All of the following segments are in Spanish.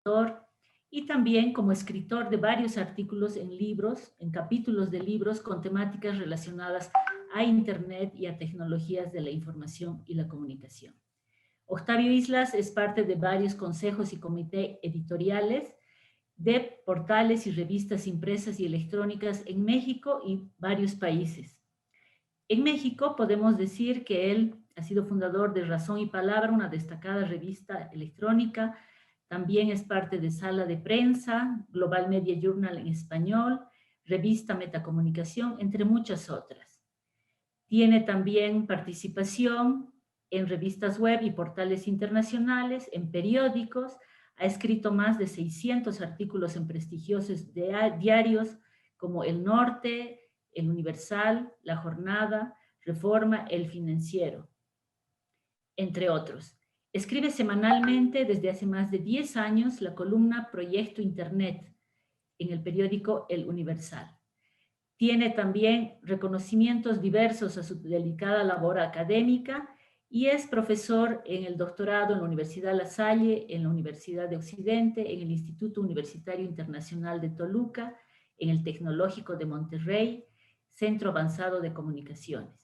autor y también como escritor de varios artículos en libros, en capítulos de libros con temáticas relacionadas a Internet y a tecnologías de la información y la comunicación. Octavio Islas es parte de varios consejos y comités editoriales de portales y revistas impresas y electrónicas en México y varios países. En México podemos decir que él ha sido fundador de Razón y Palabra, una destacada revista electrónica. También es parte de Sala de Prensa, Global Media Journal en español, Revista Metacomunicación, entre muchas otras. Tiene también participación en revistas web y portales internacionales, en periódicos. Ha escrito más de 600 artículos en prestigiosos diarios como El Norte, El Universal, La Jornada, Reforma, El Financiero, entre otros. Escribe semanalmente desde hace más de 10 años la columna Proyecto Internet en el periódico El Universal. Tiene también reconocimientos diversos a su delicada labor académica y es profesor en el doctorado en la Universidad La Salle, en la Universidad de Occidente, en el Instituto Universitario Internacional de Toluca, en el Tecnológico de Monterrey, Centro Avanzado de Comunicaciones.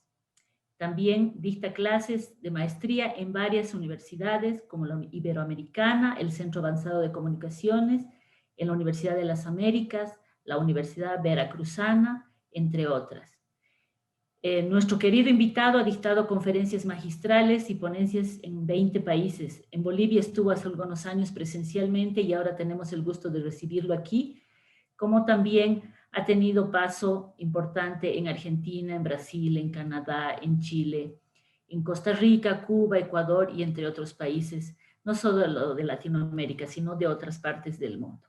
También dicta clases de maestría en varias universidades como la Iberoamericana, el Centro Avanzado de Comunicaciones, en la Universidad de las Américas, la Universidad Veracruzana, entre otras. Nuestro querido invitado ha dictado conferencias magistrales y ponencias en 20 países. En Bolivia estuvo hace algunos años presencialmente y ahora tenemos el gusto de recibirlo aquí, como también ha tenido paso importante en Argentina, en Brasil, en Canadá, en Chile, en Costa Rica, Cuba, Ecuador y entre otros países, no solo de Latinoamérica, sino de otras partes del mundo.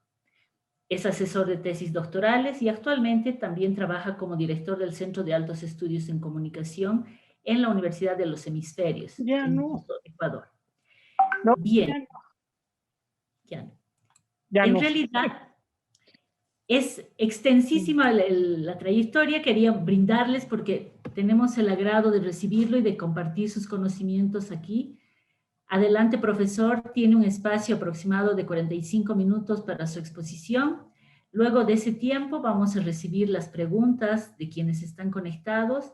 Es asesor de tesis doctorales y actualmente también trabaja como director del Centro de Altos Estudios en Comunicación en la Universidad de los Hemisferios, en Quito, Ecuador. No, Bien. En realidad, es extensísima la trayectoria. Quería brindarles porque tenemos el agrado de recibirlo y de compartir sus conocimientos aquí. Adelante, profesor, tiene un espacio aproximado de 45 minutos para su exposición. Luego de ese tiempo vamos a recibir las preguntas de quienes están conectados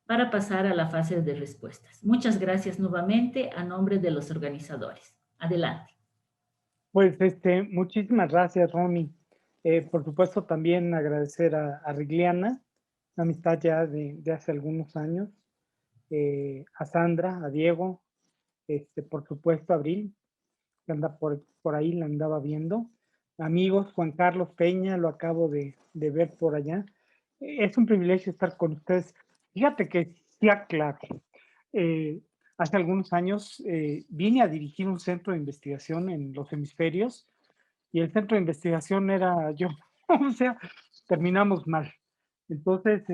para pasar a la fase de respuestas. Muchas gracias nuevamente a nombre de los organizadores. Adelante. Pues muchísimas gracias, Romy. Por supuesto, también agradecer a Rigliana, una amistad ya de hace algunos años, a Sandra, a Diego, por supuesto a Abril, que anda por ahí, la andaba viendo. Amigos, Juan Carlos Peña, lo acabo de ver por allá. Es un privilegio estar con ustedes. Fíjate que sí aclaro. Hace algunos años vine a dirigir un centro de investigación en los hemisferios y el centro de investigación era yo. O sea, terminamos mal. Entonces,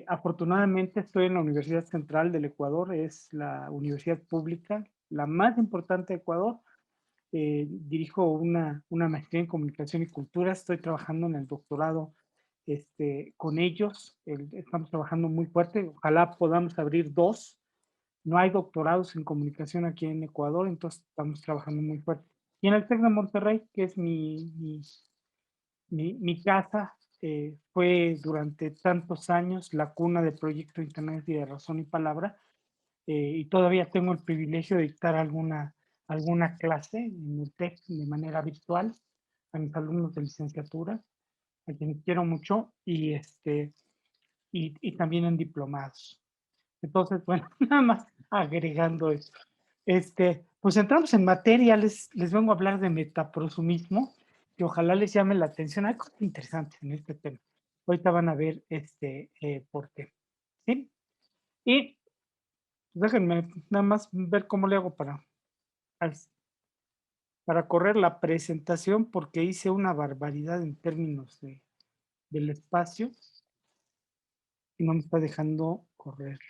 afortunadamente estoy en la Universidad Central del Ecuador, es la universidad pública, la más importante de Ecuador. Dirijo una maestría en comunicación y cultura, estoy trabajando en el doctorado con ellos, estamos trabajando muy fuerte, ojalá podamos abrir 2. No hay doctorados en comunicación aquí en Ecuador, entonces estamos trabajando muy fuerte. Y en el TEC de Monterrey, que es mi casa, fue durante tantos años la cuna del proyecto Internet y de Razón y Palabra, y todavía tengo el privilegio de dictar alguna clase en el TEC de manera virtual a mis alumnos de licenciatura, a quienes quiero mucho, y también en diplomados. Entonces, bueno, nada más agregando eso. Pues entramos en materia, les vengo a hablar de metaprosumismo, que ojalá les llame la atención. Hay cosas interesantes en este tema. Ahorita van a ver por qué. ¿Sí? Y déjenme nada más ver cómo le hago para correr la presentación, porque hice una barbaridad en términos del espacio y no me está dejando correr.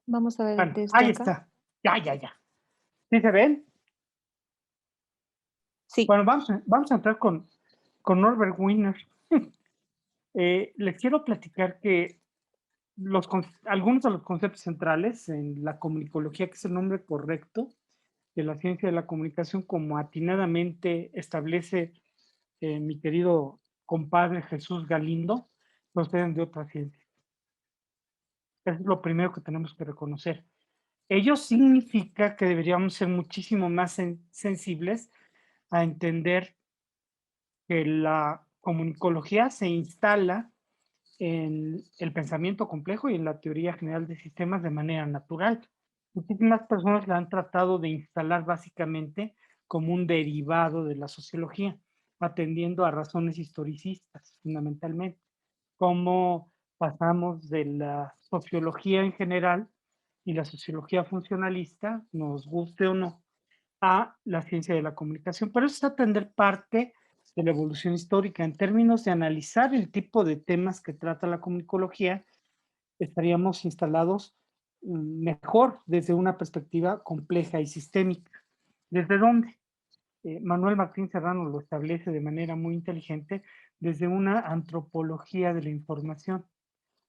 Vamos a ver Bueno, desde ahí acá. está. Ya. ¿Sí se ven? Sí. Bueno, vamos a entrar con Norbert Wiener. Les quiero platicar que algunos de los conceptos centrales en la comunicología, que es el nombre correcto de la ciencia de la comunicación, como atinadamente establece mi querido compadre Jesús Galindo, proceden de otra ciencia. Eso es lo primero que tenemos que reconocer. Ello significa que deberíamos ser muchísimo más sensibles a entender que la comunicología se instala en el pensamiento complejo y en la teoría general de sistemas de manera natural. Muchísimas personas la han tratado de instalar básicamente como un derivado de la sociología, atendiendo a razones historicistas fundamentalmente, como pasamos de la sociología en general y la sociología funcionalista, nos guste o no, a la ciencia de la comunicación. Pero eso es atender parte de la evolución histórica. En términos de analizar el tipo de temas que trata la comunicología, estaríamos instalados mejor desde una perspectiva compleja y sistémica. ¿Desde dónde? Manuel Martín Serrano lo establece de manera muy inteligente desde una antropología de la información.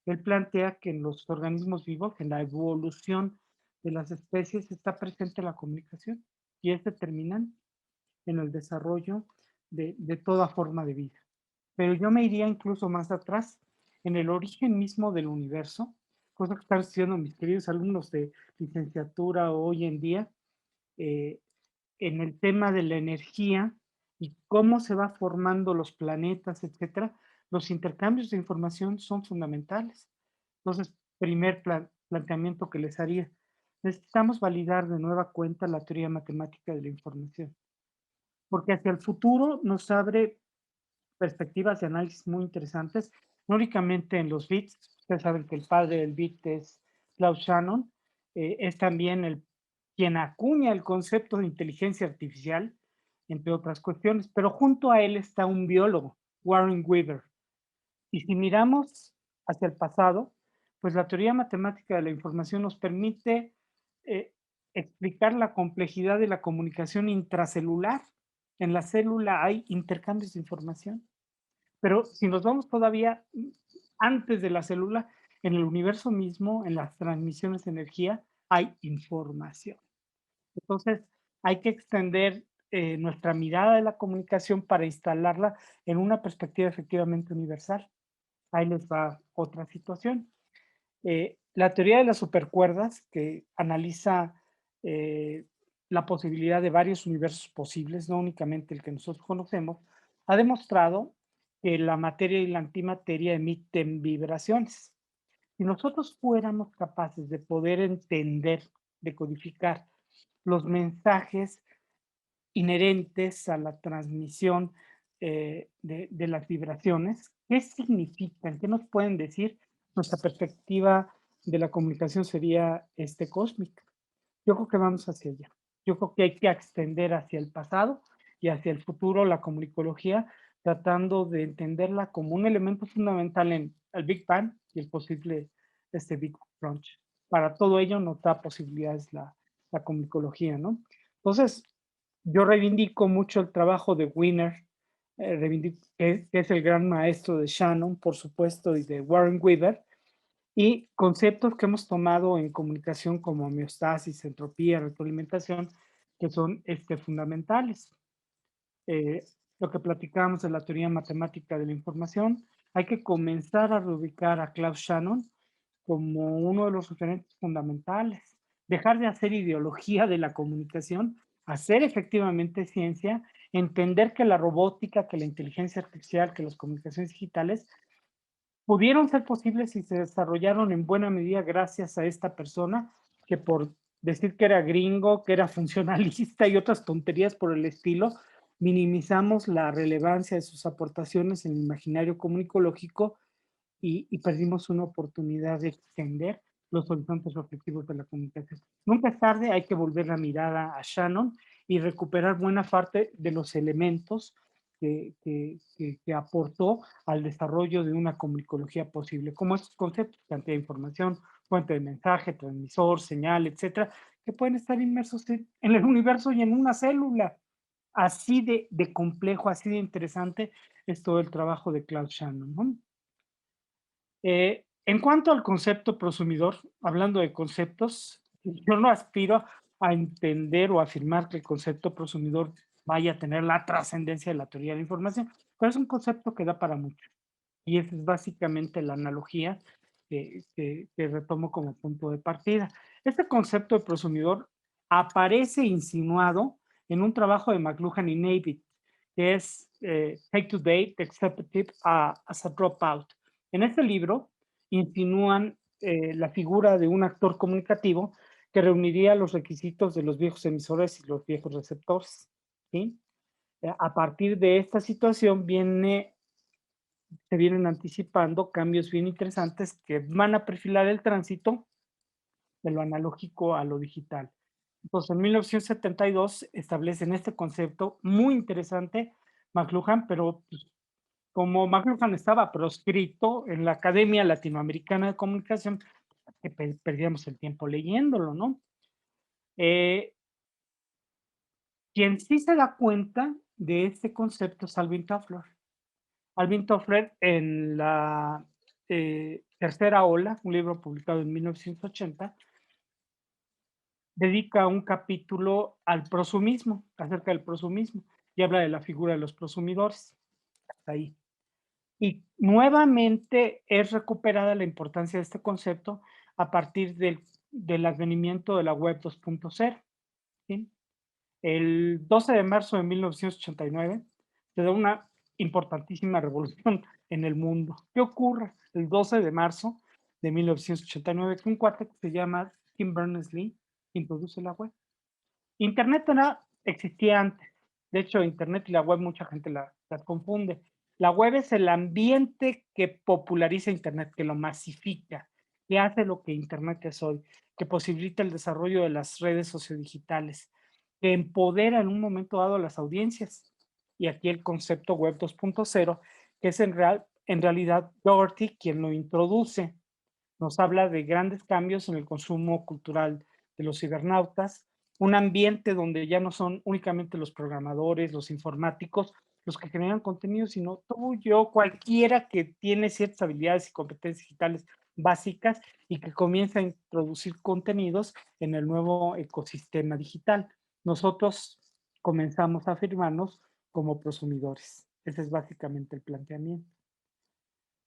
Él plantea que en los organismos vivos, en la evolución de las especies, está presente la comunicación y es determinante en el desarrollo de toda forma de vida. Pero yo me iría incluso más atrás, en el origen mismo del universo, cosa que están estudiando mis queridos alumnos de licenciatura hoy en día, eh, en el tema de la energía y cómo se va formando los planetas, etcétera, los intercambios de información son fundamentales. Entonces, primer planteamiento que les haría, necesitamos validar de nueva cuenta la teoría matemática de la información, porque hacia el futuro nos abre perspectivas de análisis muy interesantes, no únicamente en los bits. Ustedes saben que el padre del bit es Klaus Shannon, es también quien acuña el concepto de inteligencia artificial, entre otras cuestiones, pero junto a él está un biólogo, Warren Weaver. Y si miramos hacia el pasado, pues la teoría matemática de la información nos permite eh, explicar la complejidad de la comunicación intracelular. En la célula hay intercambios de información, pero si nos vamos todavía antes de la célula, en el universo mismo, en las transmisiones de energía, hay información. Entonces, hay que extender nuestra mirada de la comunicación para instalarla en una perspectiva efectivamente universal. Ahí les va otra situación. La teoría de las supercuerdas, que analiza eh, la posibilidad de varios universos posibles, no únicamente el que nosotros conocemos, ha demostrado que la materia y la antimateria emiten vibraciones. Si nosotros fuéramos capaces de poder entender, de codificar los mensajes inherentes a la transmisión de las vibraciones, ¿qué significan? ¿Qué nos pueden decir? Nuestra perspectiva de la comunicación sería cósmica. Yo creo que vamos hacia allá. Yo creo que hay que extender hacia el pasado y hacia el futuro la comunicología, tratando de entenderla como un elemento fundamental en el Big Bang y el posible Big Crunch. Para todo ello nos da posibilidades la comunicología, ¿no? Entonces, yo reivindico mucho el trabajo de Wiener, que es el gran maestro de Shannon, por supuesto, y de Warren Weaver, y conceptos que hemos tomado en comunicación como homeostasis, entropía, retroalimentación, que son fundamentales. Lo que platicamos de la teoría matemática de la información, hay que comenzar a reubicar a Klaus Shannon como uno de los referentes fundamentales. Dejar de hacer ideología de la comunicación, hacer efectivamente ciencia, entender que la robótica, que la inteligencia artificial, que las comunicaciones digitales pudieron ser posibles y se desarrollaron en buena medida gracias a esta persona que por decir que era gringo, que era funcionalista y otras tonterías por el estilo, minimizamos la relevancia de sus aportaciones en el imaginario comunicológico y perdimos una oportunidad de extender los horizontes reflexivos de la comunicación. Nunca es tarde, hay que volver la mirada a Shannon y recuperar buena parte de los elementos que aportó al desarrollo de una comunicología posible, como estos conceptos, cantidad de información, fuente de mensaje, transmisor, señal, etcétera, que pueden estar inmersos en el universo y en una célula. Así de complejo, así de interesante es todo el trabajo de Klaus Shannon, ¿no? En cuanto al concepto prosumidor, hablando de conceptos, yo no aspiro a entender o afirmar que el concepto prosumidor vaya a tener la trascendencia de la teoría de la información, pero es un concepto que da para mucho. Y esa es básicamente la analogía que retomo como punto de partida. Este concepto de prosumidor aparece insinuado en un trabajo de McLuhan y Navy, que es Take Today, the Executive as a Dropout. En este libro insinúan la figura de un actor comunicativo que reuniría los requisitos de los viejos emisores y los viejos receptores. ¿Sí? A partir de esta situación se vienen anticipando cambios bien interesantes que van a perfilar el tránsito de lo analógico a lo digital. Entonces, en 1972 establecen este concepto muy interesante McLuhan, pero pues, como McLuhan estaba proscrito en la Academia Latinoamericana de Comunicación, que perdíamos el tiempo leyéndolo, ¿no? Eh, quien sí se da cuenta de este concepto es Alvin Toffler. Alvin Toffler en la Tercera Ola, un libro publicado en 1980, dedica un capítulo al prosumismo, acerca del prosumismo, y habla de la figura de los prosumidores. Hasta ahí. Y nuevamente es recuperada la importancia de este concepto a partir del advenimiento de la web 2.0. ¿Sí? El 12 de marzo de 1989 se da una importantísima revolución en el mundo. ¿Qué ocurre? El 12 de marzo de 1989, que un cuate que se llama Tim Berners-Lee introduce la web. Internet existía antes. De hecho, Internet y la web mucha gente las confunde. La web es el ambiente que populariza Internet, que lo masifica, que hace lo que Internet es hoy, que posibilita el desarrollo de las redes sociodigitales, que empodera en un momento dado a las audiencias. Y aquí el concepto web 2.0, que es en realidad Doherty quien lo introduce. Nos habla de grandes cambios en el consumo cultural de los cibernautas, un ambiente donde ya no son únicamente los programadores, los informáticos, los que generan contenido, sino tú, yo, cualquiera que tiene ciertas habilidades y competencias digitales básicas y que comienza a introducir contenidos en el nuevo ecosistema digital. Nosotros comenzamos a afirmarnos como prosumidores. Ese es básicamente el planteamiento.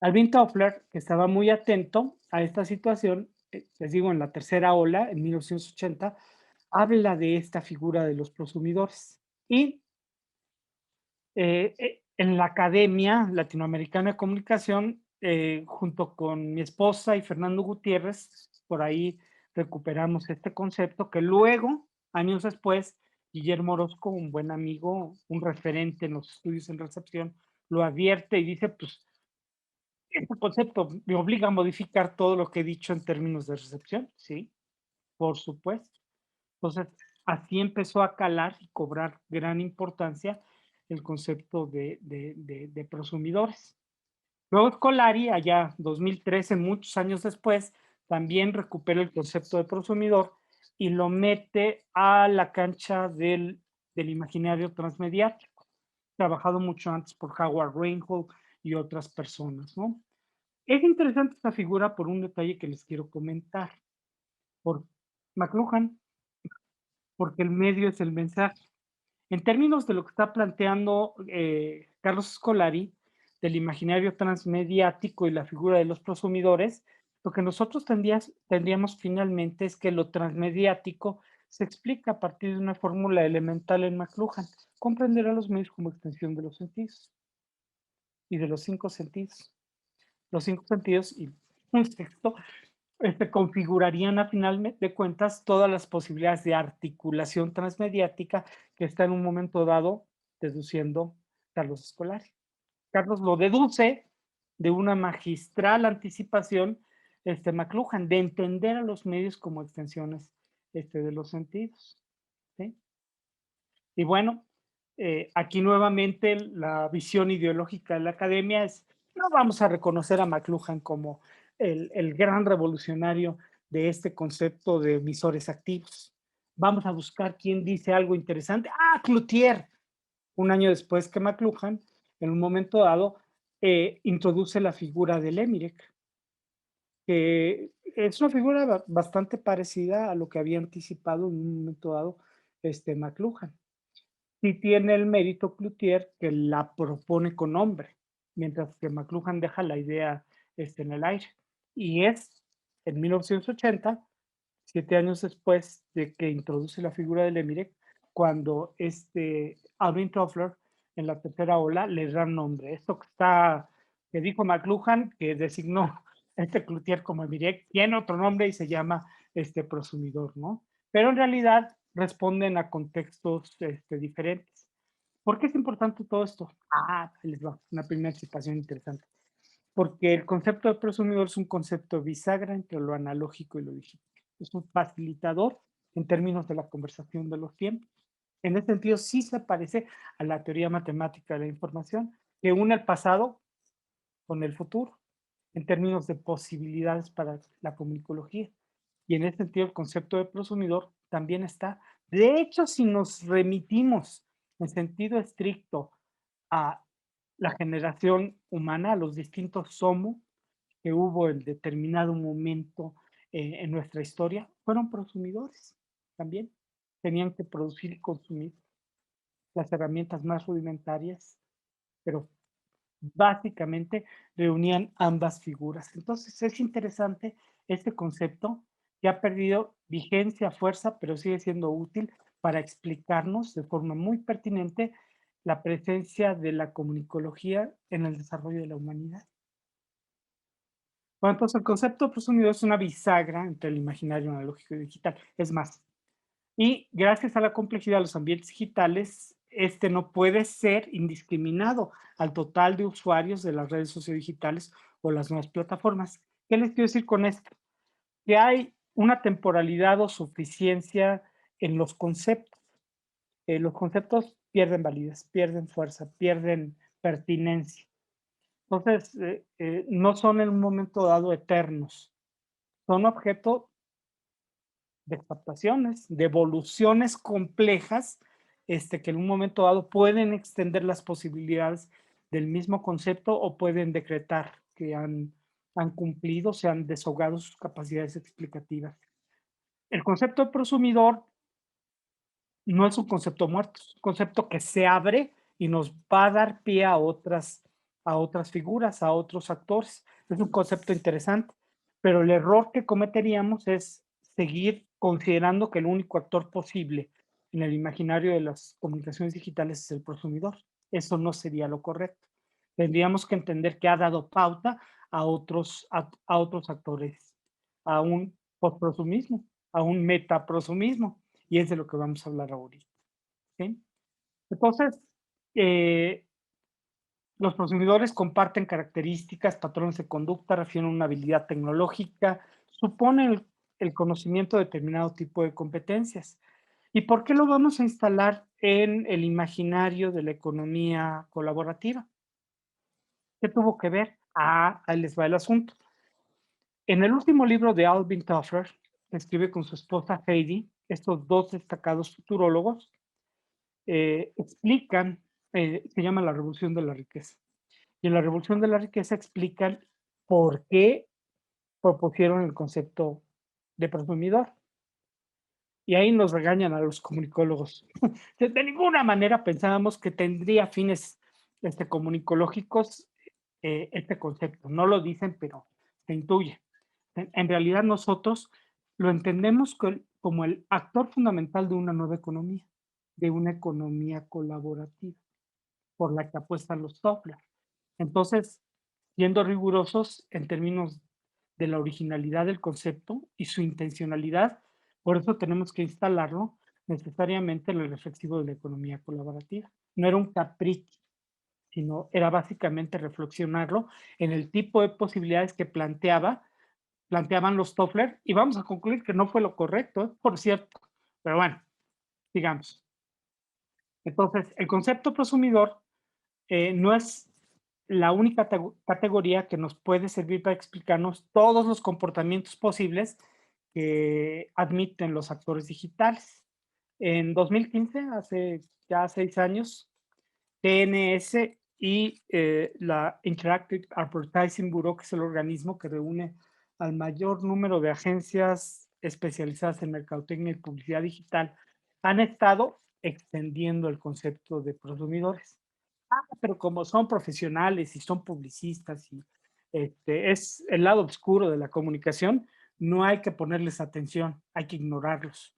Alvin Toffler, que estaba muy atento a esta situación, les digo, en la tercera ola, en 1980, habla de esta figura de los prosumidores. Y en la Academia Latinoamericana de Comunicación, junto con mi esposa y Fernando Gutiérrez, por ahí recuperamos este concepto que luego, años después, Guillermo Orozco, un buen amigo, un referente en los estudios en recepción, lo advierte y dice, pues, este concepto me obliga a modificar todo lo que he dicho en términos de recepción, sí, por supuesto. Entonces, así empezó a calar y cobrar gran importancia el concepto de prosumidores. Luego Scolari, allá 2013, muchos años después, también recupera el concepto de prosumidor y lo mete a la cancha del imaginario transmediático, trabajado mucho antes por Howard Reinhold y otras personas, ¿no? Es interesante esta figura por un detalle que les quiero comentar. Por McLuhan, porque el medio es el mensaje. En términos de lo que está planteando Carlos Scolari, del imaginario transmediático y la figura de los prosumidores, lo que nosotros tendríamos finalmente es que lo transmediático se explica a partir de una fórmula elemental en McLuhan, comprender a los medios como extensión de los sentidos y de los 5 sentidos. Los 5 sentidos y un sexto configurarían a final de cuentas todas las posibilidades de articulación transmediática que está en un momento dado deduciendo Carlos Scolari. Carlos lo deduce de una magistral anticipación McLuhan, de entender a los medios como extensiones de los sentidos. ¿Sí? Y bueno, aquí nuevamente la visión ideológica de la academia es, no vamos a reconocer a McLuhan como el gran revolucionario de este concepto de emisores activos. Vamos a buscar quién dice algo interesante. Ah, Cloutier, un año después que McLuhan, en un momento dado, introduce la figura del Emirec. que es una figura bastante parecida a lo que había anticipado en un momento dado McLuhan. Sí tiene el mérito Cloutier que la propone con nombre, mientras que McLuhan deja la idea en el aire. Y es en 1980, 7 años después de que introduce la figura del Emirec, cuando Alvin Toffler en la tercera ola le da nombre. Esto que dijo McLuhan, que designó Cloutier como Emirec, tiene otro nombre y se llama prosumidor, ¿no? Pero en realidad responden a contextos diferentes. ¿Por qué es importante todo esto? Ahí les va, una primera anticipación interesante. Porque el concepto de prosumidor es un concepto bisagra entre lo analógico y lo digital. Es un facilitador en términos de la conversación de los tiempos. En ese sentido, sí se parece a la teoría matemática de la información, que une el pasado con el futuro, en términos de posibilidades para la comunicología. Y en ese sentido, el concepto de prosumidor también está. De hecho, si nos remitimos en sentido estricto a la generación humana, a los distintos somos que hubo en determinado momento en nuestra historia, fueron prosumidores también. Tenían que producir y consumir las herramientas más rudimentarias, pero básicamente reunían ambas figuras. Entonces es interesante este concepto que ha perdido vigencia, fuerza, pero sigue siendo útil para explicarnos de forma muy pertinente la presencia de la comunicología en el desarrollo de la humanidad. Bueno, entonces el concepto de prosumidor es una bisagra entre el imaginario analógico y digital. Es más, y gracias a la complejidad de los ambientes digitales, no puede ser indiscriminado al total de usuarios de las redes sociodigitales o las nuevas plataformas. ¿Qué les quiero decir con esto? Que hay una temporalidad o suficiencia en los conceptos. Los conceptos pierden validez, pierden fuerza, pierden pertinencia. Entonces, no son en un momento dado eternos, son objeto de captaciones, de evoluciones complejas, que en un momento dado pueden extender las posibilidades del mismo concepto o pueden decretar que han cumplido, se han desahogado sus capacidades explicativas. El concepto de prosumidor no es un concepto muerto, es un concepto que se abre y nos va a dar pie a otras figuras, a otros actores. Es un concepto interesante, pero el error que cometeríamos es seguir considerando que el único actor posible en el imaginario de las comunicaciones digitales es el prosumidor. Eso no sería lo correcto. Tendríamos que entender que ha dado pauta a otros actores, a un postprosumismo, a un metaprosumismo, y es de lo que vamos a hablar ahorita. ¿Sí? Entonces, eh, los prosumidores comparten características, patrones de conducta, refieren a una habilidad tecnológica, suponen el conocimiento de determinado tipo de competencias. ¿Y por qué lo vamos a instalar en el imaginario de la economía colaborativa? ¿Qué tuvo que ver? Ahí les va el asunto. En el último libro de Alvin Toffler, que escribe con su esposa Heidi, estos dos destacados futurólogos explican, se llama la revolución de la riqueza. Y en la revolución de la riqueza explican por qué propusieron el concepto de prosumidor. Y ahí nos regañan a los comunicólogos. De ninguna manera pensábamos que tendría fines comunicológicos este concepto. No lo dicen, pero se intuye. En realidad nosotros lo entendemos como el actor fundamental de una nueva economía, de una economía colaborativa, por la que apuestan los Toffler. Entonces, siendo rigurosos en términos de la originalidad del concepto y su intencionalidad, por eso tenemos que instalarlo necesariamente en el reflexivo de la economía colaborativa. No era un capricho, sino era básicamente reflexionarlo en el tipo de posibilidades que planteaban los Toffler, y vamos a concluir que no fue lo correcto, por cierto, pero bueno, digamos. Entonces, el concepto prosumidor no es la única categoría que nos puede servir para explicarnos todos los comportamientos posibles que admiten los actores digitales. En 2015, hace ya 6 años, TNS y la Interactive Advertising Bureau, que es el organismo que reúne al mayor número de agencias especializadas en mercadotecnia y publicidad digital, han estado extendiendo el concepto de prosumidores. Pero como son profesionales y son publicistas y es el lado oscuro de la comunicación, no hay que ponerles atención, hay que ignorarlos.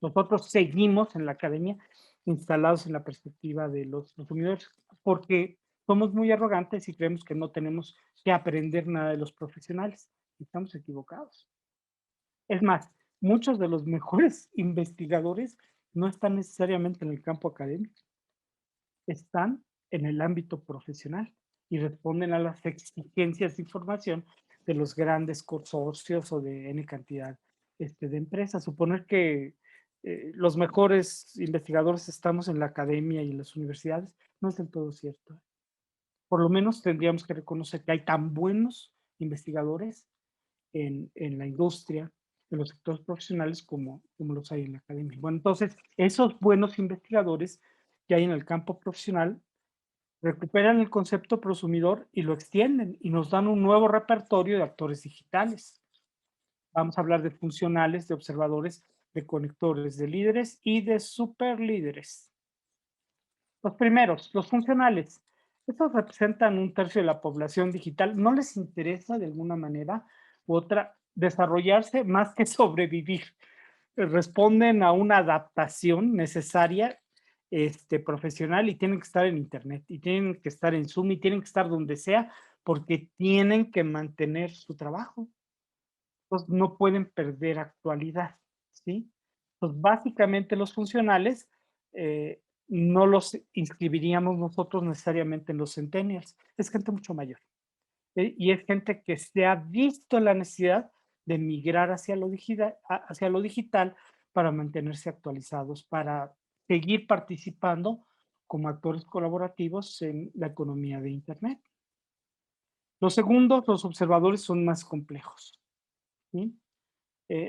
Nosotros seguimos en la academia instalados en la perspectiva de los consumidores porque somos muy arrogantes y creemos que no tenemos que aprender nada de los profesionales. Estamos equivocados. Es más, muchos de los mejores investigadores no están necesariamente en el campo académico, están en el ámbito profesional y responden a las exigencias de información de los grandes consorcios o de N cantidad de empresas. Suponer que los mejores investigadores estamos en la academia y en las universidades no es del todo cierto. Por lo menos tendríamos que reconocer que hay tan buenos investigadores en la industria, en los sectores profesionales como los hay en la academia. Bueno, entonces, esos buenos investigadores que hay en el campo profesional recuperan el concepto prosumidor y lo extienden y nos dan un nuevo repertorio de actores digitales. Vamos a hablar de funcionales, de observadores, de conectores, de líderes y de superlíderes. Los primeros, los funcionales. Estos representan un tercio de la población digital. No les interesa de alguna manera u otra desarrollarse más que sobrevivir. Responden a una adaptación necesaria profesional y tienen que estar en internet y tienen que estar en Zoom y tienen que estar donde sea porque tienen que mantener su trabajo. Entonces no pueden perder actualidad, ¿sí? Pues básicamente los funcionales no los inscribiríamos nosotros necesariamente en los centennials. Es gente mucho mayor. Y es gente que se ha visto la necesidad de migrar hacia lo digital para mantenerse actualizados, para seguir participando como actores colaborativos en la economía de Internet. Los segundos, los observadores son más complejos. ¿Sí?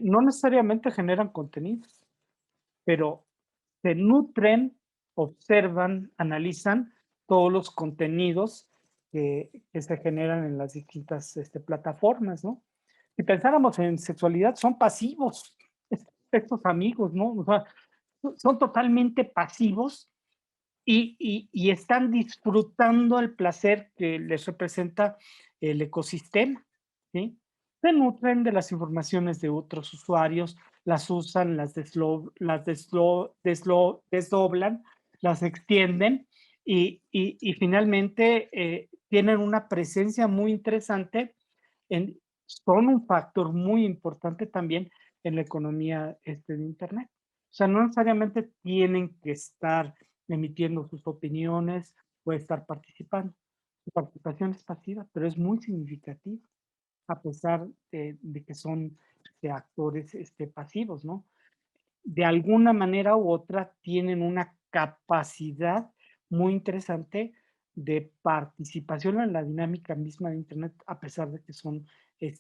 No necesariamente generan contenidos, pero se nutren, observan, analizan todos los contenidos que se generan en las distintas plataformas, ¿no? Si pensáramos en sexualidad, son pasivos estos amigos, ¿no? O sea, son totalmente pasivos y están disfrutando el placer que les representa el ecosistema, ¿sí? Se nutren de las informaciones de otros usuarios, las usan, desdoblan, las extienden y finalmente tienen una presencia muy interesante, son un factor muy importante también en la economía de Internet. O sea, no necesariamente tienen que estar emitiendo sus opiniones o estar participando. Su participación es pasiva, pero es muy significativa, a pesar de que son actores pasivos, ¿no? De alguna manera u otra tienen una capacidad muy interesante de participación en la dinámica misma de Internet, a pesar de que son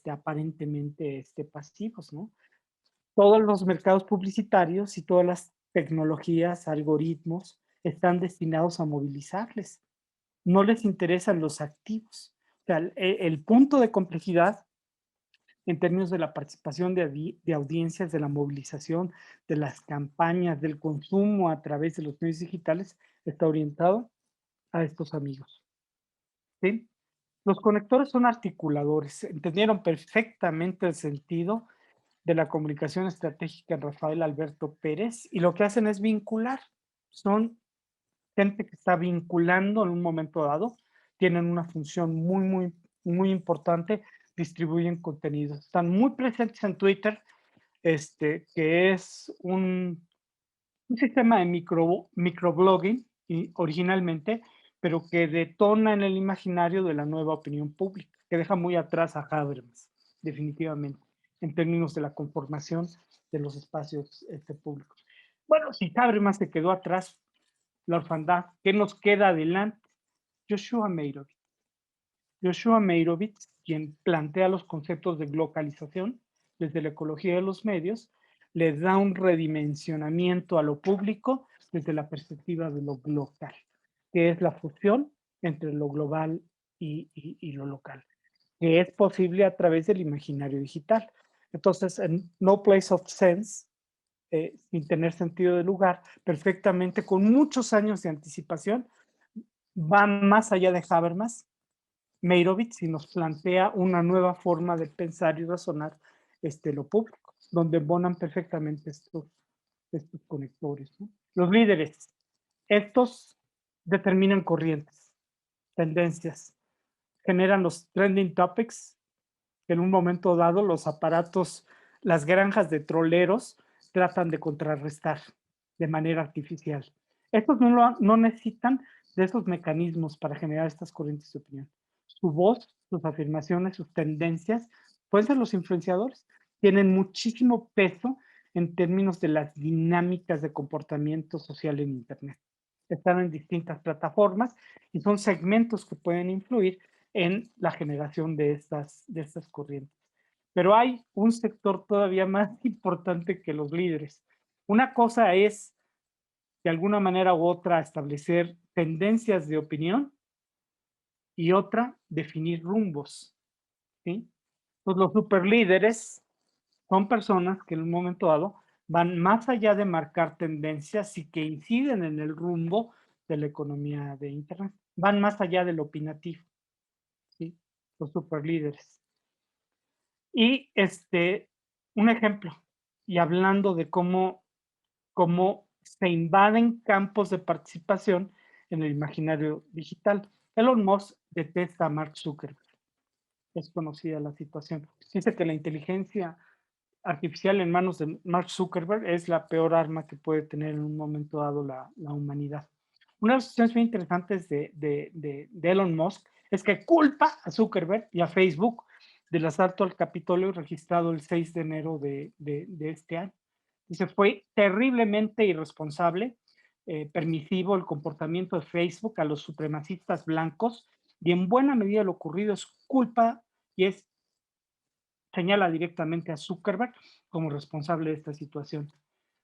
aparentemente pasivos, ¿no? Todos los mercados publicitarios y todas las tecnologías, algoritmos, están destinados a movilizarles. No les interesan los activos. O sea, el punto de complejidad en términos de la participación de audiencias, de la movilización, de las campañas, del consumo a través de los medios digitales, está orientado a estos amigos. ¿Sí? Los conectores son articuladores, entendieron perfectamente el sentido de la comunicación estratégica en Rafael Alberto Pérez y lo que hacen es vincular. Son gente que está vinculando en un momento dado, tienen una función muy importante, distribuyen contenidos. Están muy presentes en Twitter, que es un sistema de microblogging originalmente, pero que detona en el imaginario de la nueva opinión pública, que deja muy atrás a Habermas, definitivamente, en términos de la conformación de los espacios públicos. Bueno, si Habermas se quedó atrás, la orfandad, ¿qué nos queda adelante? Joshua Meirovitz. Joshua Meirovitz, quien plantea los conceptos de globalización desde la ecología de los medios, le da un redimensionamiento a lo público desde la perspectiva de lo local, que es la fusión entre lo global y lo local. que es posible a través del imaginario digital. Entonces, en No Place of Sense, sin tener sentido de lugar, perfectamente, con muchos años de anticipación, va más allá de Habermas, Meyerowitz, y nos plantea una nueva forma de pensar y razonar lo público, donde embonan perfectamente estos conectores, ¿no? Los líderes, estos determinan corrientes, tendencias, generan los trending topics, que en un momento dado los aparatos, las granjas de troleros tratan de contrarrestar de manera artificial. Estos no necesitan de esos mecanismos para generar estas corrientes de opinión. Su voz, sus afirmaciones, sus tendencias, pueden ser los influenciadores, tienen muchísimo peso en términos de las dinámicas de comportamiento social en Internet. Están en distintas plataformas y son segmentos que pueden influir en la generación de estas corrientes. Pero hay un sector todavía más importante que los líderes. Una cosa es, de alguna manera u otra, establecer tendencias de opinión y otra, definir rumbos, ¿sí? Pues los superlíderes son personas que en un momento dado van más allá de marcar tendencias y que inciden en el rumbo de la economía de Internet. Van más allá del opinativo, ¿sí? Los superlíderes. Y un ejemplo, y hablando de cómo se invaden campos de participación en el imaginario digital. Elon Musk detesta a Mark Zuckerberg. Es conocida la situación. Dice que la inteligencia artificial en manos de Mark Zuckerberg es la peor arma que puede tener en un momento dado la humanidad. Una de las cuestiones muy interesantes de Elon Musk es que culpa a Zuckerberg y a Facebook del asalto al Capitolio registrado el 6 de enero de este año. Dice, fue terriblemente irresponsable, permisivo el comportamiento de Facebook a los supremacistas blancos y en buena medida lo ocurrido es culpa y señala directamente a Zuckerberg como responsable de esta situación.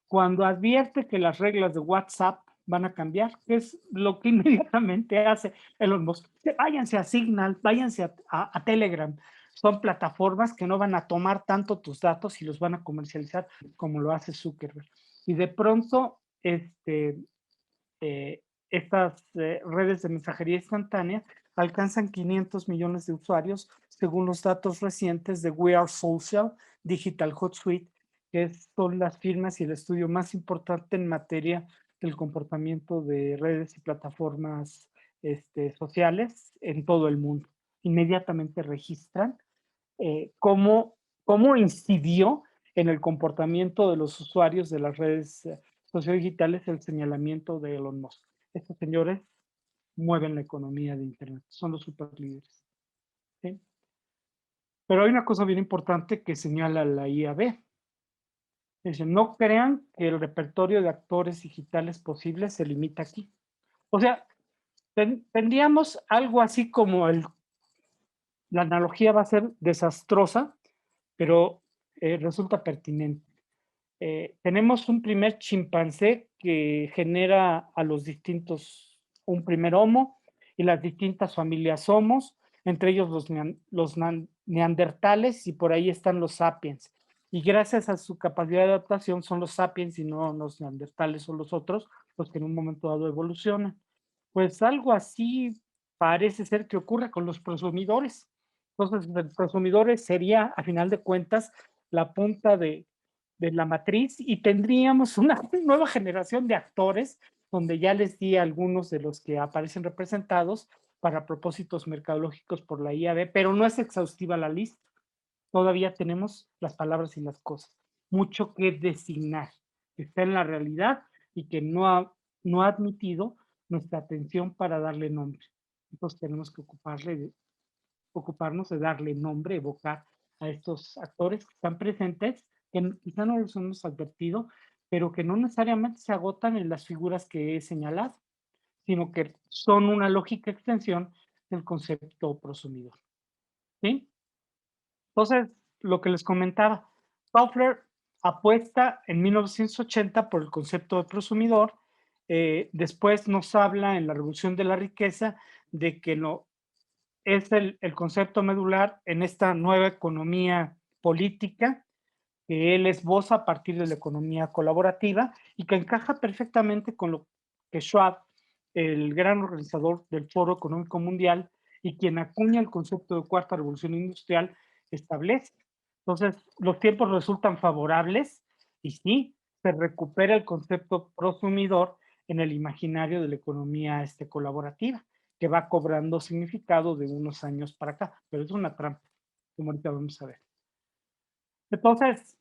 Cuando advierte que las reglas de WhatsApp van a cambiar, que es lo que inmediatamente hace Elon Musk. Váyanse a Signal, váyanse a Telegram. Son plataformas que no van a tomar tanto tus datos y los van a comercializar como lo hace Zuckerberg. Y de pronto, estas redes de mensajería instantánea alcanzan 500 millones de usuarios, según los datos recientes de We Are Social Digital Hotsuite, que son las firmas y el estudio más importante en materia del comportamiento de redes y plataformas sociales en todo el mundo. Inmediatamente registran cómo incidió en el comportamiento de los usuarios de las redes sociodigitales el señalamiento de Elon Musk. Estos señores mueven la economía de Internet, son los superlíderes, ¿sí? Pero hay una cosa bien importante que señala la IAB. Dice, no crean que el repertorio de actores digitales posibles se limita aquí. O sea, tendríamos algo así como la analogía va a ser desastrosa, pero resulta pertinente. Tenemos un primer chimpancé que genera a los distintos, un primer homo y las distintas familias homos, entre ellos los neandertales y por ahí están los sapiens. Y gracias a su capacidad de adaptación son los sapiens y no los neandertales o los otros los que en un momento dado evolucionan. Pues algo así parece ser que ocurre con los prosumidores. Entonces, los prosumidores sería, a final de cuentas, la punta de la matriz y tendríamos una nueva generación de actores donde ya les di algunos de los que aparecen representados para propósitos mercadológicos por la IAB, pero no es exhaustiva la lista. Todavía tenemos las palabras y las cosas. Mucho que designar, que está en la realidad y que no ha admitido nuestra atención para darle nombre. Entonces tenemos que ocuparnos de darle nombre, evocar a estos actores que están presentes, que quizá no los hemos advertido, pero que no necesariamente se agotan en las figuras que he señalado, sino que son una lógica extensión del concepto prosumidor. ¿Sí? Entonces, lo que les comentaba, Toffler apuesta en 1980 por el concepto de prosumidor, después nos habla en la Revolución de la Riqueza de que es el concepto medular en esta nueva economía política que él esboza a partir de la economía colaborativa y que encaja perfectamente con lo que Schwab, el gran organizador del Foro Económico Mundial y quien acuña el concepto de cuarta revolución industrial, establece. Entonces, los tiempos resultan favorables y sí, se recupera el concepto prosumidor en el imaginario de la economía colaborativa, que va cobrando significado de unos años para acá, pero es una trampa, como ahorita vamos a ver. Entonces,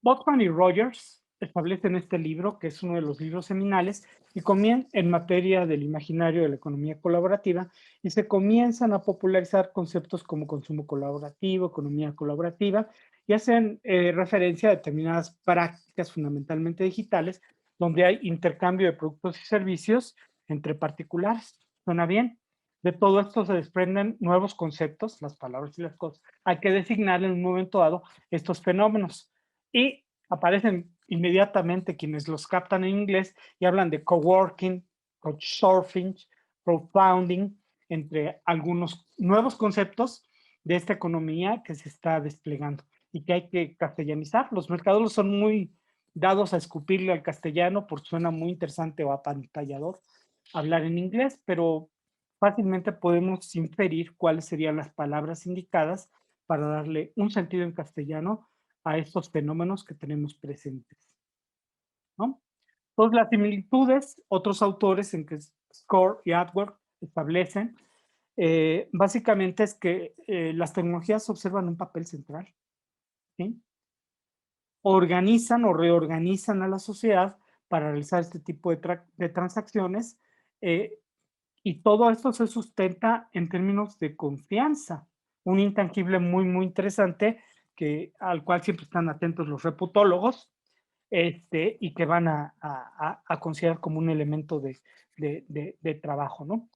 Botman y Rogers establecen este libro, que es uno de los libros seminales, y comienzan en materia del imaginario de la economía colaborativa, y se comienzan a popularizar conceptos como consumo colaborativo, economía colaborativa, y hacen referencia a determinadas prácticas fundamentalmente digitales, donde hay intercambio de productos y servicios entre particulares. ¿Suena bien? De todo esto se desprenden nuevos conceptos, las palabras y las cosas. Hay que designar en un momento dado estos fenómenos. Y aparecen inmediatamente quienes los captan en inglés y hablan de coworking, couchsurfing, crowdfunding, entre algunos nuevos conceptos de esta economía que se está desplegando y que hay que castellanizar. Los mercados son muy dados a escupirle al castellano porque suena muy interesante o apantallador hablar en inglés, pero fácilmente podemos inferir cuáles serían las palabras indicadas para darle un sentido en castellano a estos fenómenos que tenemos presentes, ¿no? Entonces, las similitudes, otros autores en que Score y Atwood establecen, básicamente es que las tecnologías observan un papel central, ¿sí? Organizan o reorganizan a la sociedad para realizar este tipo de transacciones eh, y todo esto se sustenta en términos de confianza, un intangible muy, muy interesante al cual siempre están atentos los reputólogos y que van a considerar como un elemento de trabajo, ¿no?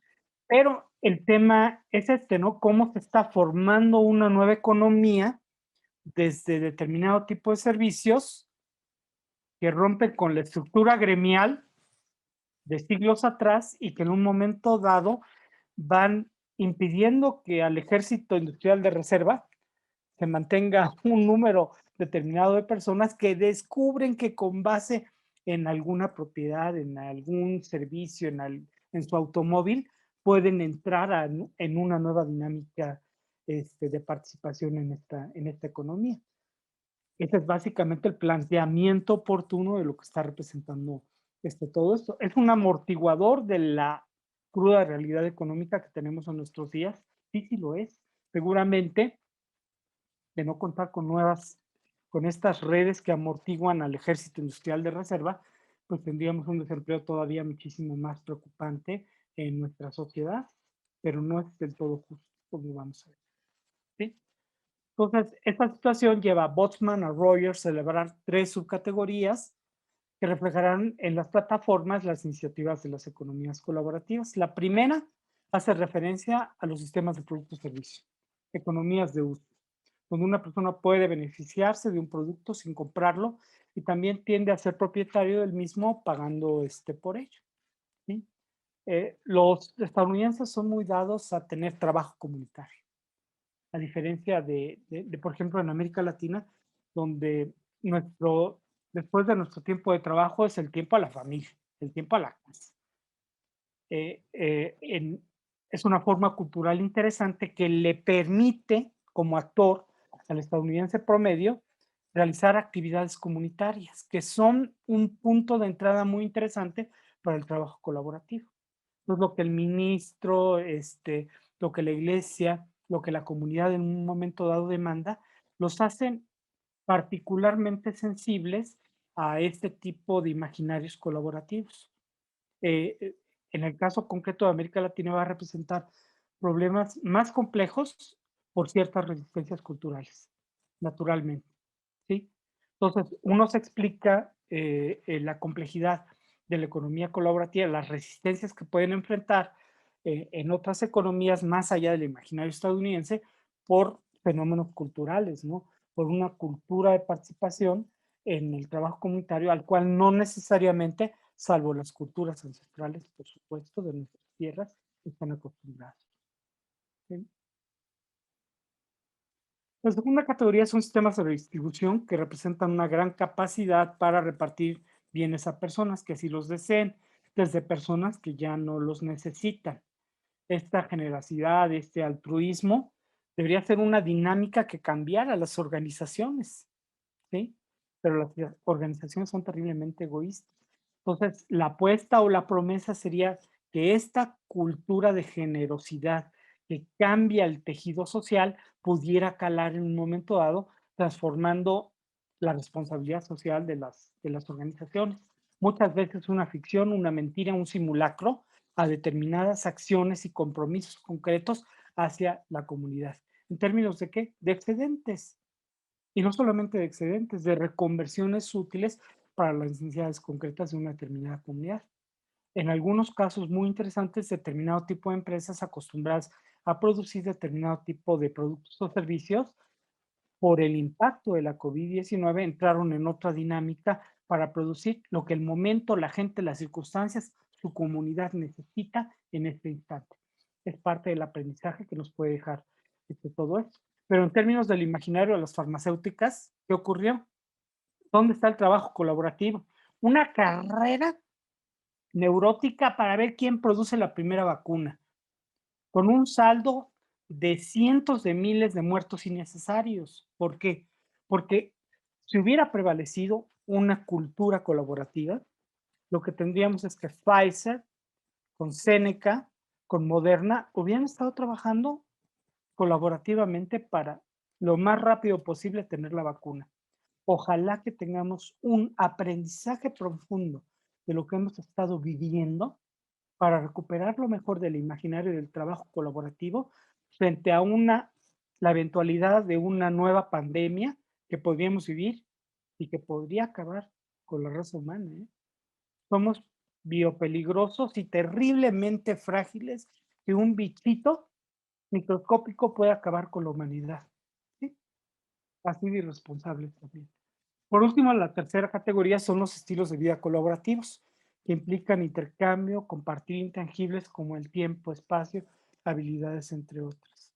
Pero el tema es ¿no? Cómo se está formando una nueva economía desde determinado tipo de servicios que rompen con la estructura gremial de siglos atrás y que en un momento dado van impidiendo que al ejército industrial de reserva se mantenga un número determinado de personas que descubren que con base en alguna propiedad, en algún servicio, en su automóvil, pueden entrar en una nueva dinámica de participación en esta economía. Ese es básicamente el planteamiento oportuno de lo que está representando todo esto. Es un amortiguador de la cruda realidad económica que tenemos en nuestros días. Sí, sí lo es. Seguramente, de no contar con estas redes que amortiguan al ejército industrial de reserva, pues tendríamos un desempleo todavía muchísimo más preocupante en nuestra sociedad, pero no es del todo justo, como vamos a ver. ¿Sí? Entonces, esta situación lleva a Botsman, a Rogers a celebrar 3 subcategorías que reflejarán en las plataformas las iniciativas de las economías colaborativas. La primera hace referencia a los sistemas de producto y servicio, economías de uso, donde una persona puede beneficiarse de un producto sin comprarlo y también tiende a ser propietario del mismo pagando por ello. ¿Sí? Los estadounidenses son muy dados a tener trabajo comunitario, a diferencia por ejemplo, en América Latina, donde después de nuestro tiempo de trabajo es el tiempo a la familia, el tiempo a la casa. Es una forma cultural interesante que le permite, como actor, al estadounidense promedio, realizar actividades comunitarias, que son un punto de entrada muy interesante para el trabajo colaborativo. Entonces, lo que el ministro, lo que la iglesia, lo que la comunidad en un momento dado demanda, los hacen particularmente sensibles a este tipo de imaginarios colaborativos. En el caso concreto de América Latina va a representar problemas más complejos por ciertas resistencias culturales, naturalmente. ¿Sí? Entonces, uno se explica la complejidad de la economía colaborativa, las resistencias que pueden enfrentar en otras economías más allá del imaginario estadounidense por fenómenos culturales, ¿no? Por una cultura de participación en el trabajo comunitario al cual no necesariamente, salvo las culturas ancestrales, por supuesto, de nuestras tierras, están acostumbrados. ¿sí? La segunda categoría son sistemas de redistribución que representan una gran capacidad para repartir bienes a personas que así los deseen, desde personas que ya no los necesitan. Esta generosidad, este altruismo, debería ser una dinámica que cambiara las organizaciones, ¿sí? Pero las organizaciones son terriblemente egoístas. Entonces, la apuesta o la promesa sería que esta cultura de generosidad que cambia el tejido social pudiera calar en un momento dado, transformando la responsabilidad social de las organizaciones. Muchas veces una ficción, una mentira, un simulacro a determinadas acciones y compromisos concretos hacia la comunidad. ¿En términos de qué? De excedentes. Y no solamente de excedentes, de reconversiones útiles para las necesidades concretas de una determinada comunidad. En algunos casos muy interesantes, determinado tipo de empresas acostumbradas a producir determinado tipo de productos o servicios, por el impacto de la COVID-19 entraron en otra dinámica para producir lo que el momento, la gente, las circunstancias, su comunidad necesita en este instante. Es parte del aprendizaje que nos puede dejar todo esto. Pero en términos del imaginario de las farmacéuticas, ¿qué ocurrió? ¿Dónde está el trabajo colaborativo? Una carrera neurótica para ver quién produce la primera vacuna, con un saldo de cientos de miles de muertos innecesarios. ¿Por qué? Porque si hubiera prevalecido una cultura colaborativa, lo que tendríamos es que Pfizer, con Seneca, con Moderna, hubieran estado trabajando colaborativamente para lo más rápido posible tener la vacuna. Ojalá que tengamos un aprendizaje profundo de lo que hemos estado viviendo para recuperar lo mejor del imaginario del trabajo colaborativo frente a la eventualidad de una nueva pandemia que podríamos vivir y que podría acabar con la raza humana, ¿eh? Somos biopeligrosos y terriblemente frágiles que un bichito microscópico puede acabar con la humanidad, ¿sí? Así de irresponsables también. Por último, la tercera categoría son los estilos de vida colaborativos, que implican intercambio, compartir intangibles como el tiempo, espacio, habilidades, entre otras,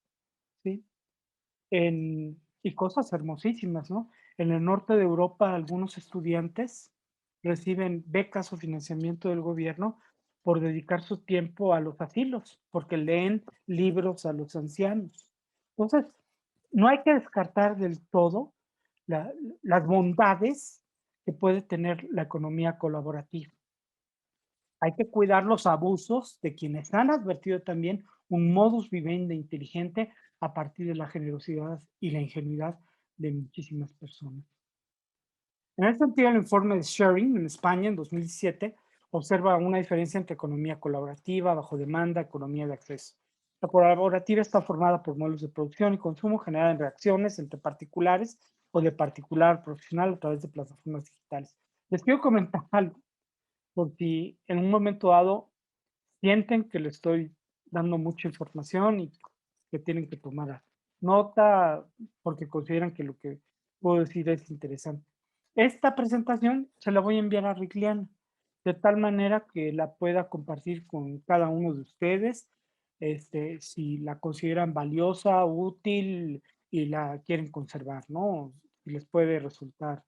¿sí? Y cosas hermosísimas, ¿no? En el norte de Europa, algunos estudiantes reciben becas o financiamiento del gobierno por dedicar su tiempo a los asilos, porque leen libros a los ancianos. Entonces, no hay que descartar del todo la- las bondades que puede tener la economía colaborativa. Hay que cuidar los abusos de quienes han advertido también un modus vivendi inteligente a partir de la generosidad y la ingenuidad de muchísimas personas. En ese sentido, el informe de Sharing en España en 2017 observa una diferencia entre economía colaborativa, bajo demanda, economía de acceso. La colaborativa está formada por modelos de producción y consumo generada en reacciones entre particulares o de particular a profesional a través de plataformas digitales. Les quiero comentar algo, por si en un momento dado sienten que le estoy dando mucha información y que tienen que tomar nota porque consideran que lo que puedo decir es interesante. Esta presentación se la voy a enviar a Ricliana, de tal manera que la pueda compartir con cada uno de ustedes, si la consideran valiosa, útil y la quieren conservar, ¿no? Si les puede resultar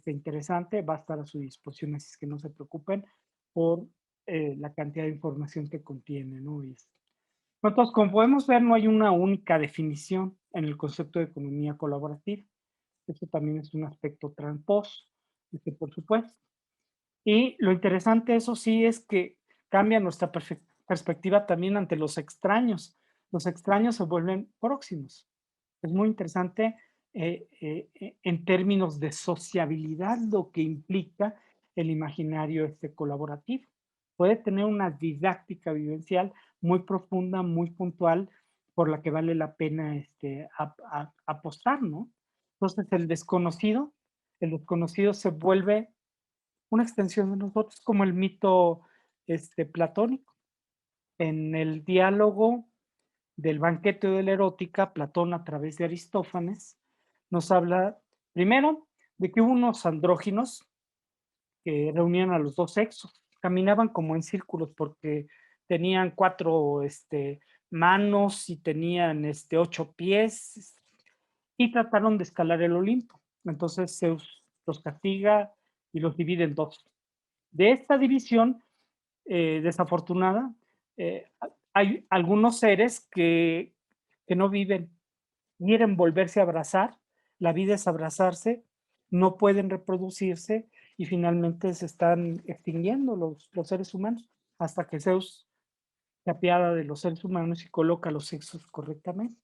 interesante, va a estar a su disposición, así es que no se preocupen por la cantidad de información que contiene, ¿no? Entonces, como podemos ver, no hay una única definición en el concepto de economía colaborativa. Eso también es un aspecto tramposo, por supuesto. Y lo interesante, eso sí, es que cambia nuestra perspectiva también ante los extraños. Los extraños se vuelven próximos. Es muy interesante en términos de sociabilidad lo que implica el imaginario colaborativo. Puede tener una didáctica vivencial muy profunda, muy puntual, por la que vale la pena apostar, ¿no? Entonces, el desconocido se vuelve una extensión de nosotros, como el mito platónico. En el diálogo del banquete de la erótica, Platón, a través de Aristófanes, nos habla primero de que hubo unos andróginos que reunían a los dos sexos, caminaban como en círculos porque tenían cuatro manos y tenían 8 pies y trataron de escalar el Olimpo. Entonces Zeus los castiga y los divide en dos. De esta división desafortunada, hay algunos seres que no viven, quieren volverse a abrazar, la vida es abrazarse, no pueden reproducirse y finalmente se están extinguiendo los seres humanos hasta que Zeus se apiada de los seres humanos y coloca los sexos correctamente.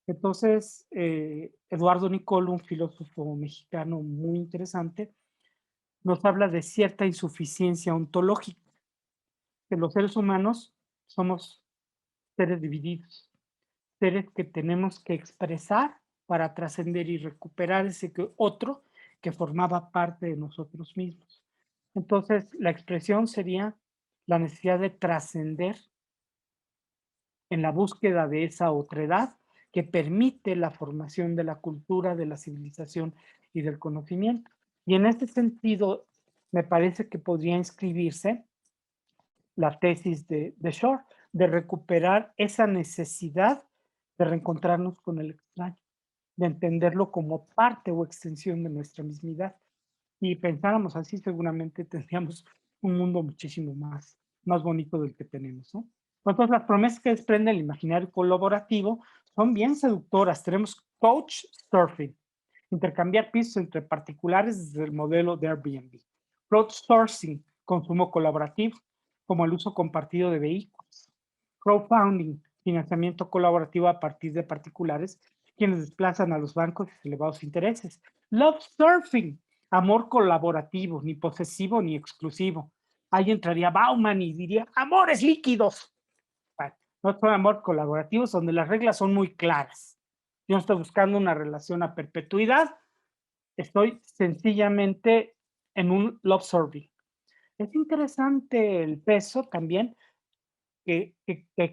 Entonces, Eduardo Nicolo, un filósofo mexicano muy interesante, nos habla de cierta insuficiencia ontológica, que los seres humanos somos seres divididos, seres que tenemos que expresar para trascender y recuperar ese otro que formaba parte de nosotros mismos. Entonces, la expresión sería la necesidad de trascender en la búsqueda de esa otredad que permite la formación de la cultura, de la civilización y del conocimiento. Y en este sentido, me parece que podría inscribirse la tesis de Shore, de recuperar esa necesidad de reencontrarnos con el extraño, de entenderlo como parte o extensión de nuestra mismidad. Y pensáramos así, seguramente tendríamos un mundo muchísimo más bonito del que tenemos, ¿no? Entonces, las promesas que desprende el imaginario colaborativo son bien seductoras. Tenemos coach surfing, intercambiar pisos entre particulares desde el modelo de Airbnb. Crowdsourcing, consumo colaborativo, como el uso compartido de vehículos. Crowdfunding, financiamiento colaborativo a partir de particulares, quienes desplazan a los bancos sus elevados intereses. Love surfing, amor colaborativo, ni posesivo ni exclusivo. Ahí entraría Bauman y diría, amores líquidos. Bueno, no son amor colaborativos, donde las reglas son muy claras. Yo no estoy buscando una relación a perpetuidad, estoy sencillamente en un love surfing. Es interesante el peso también que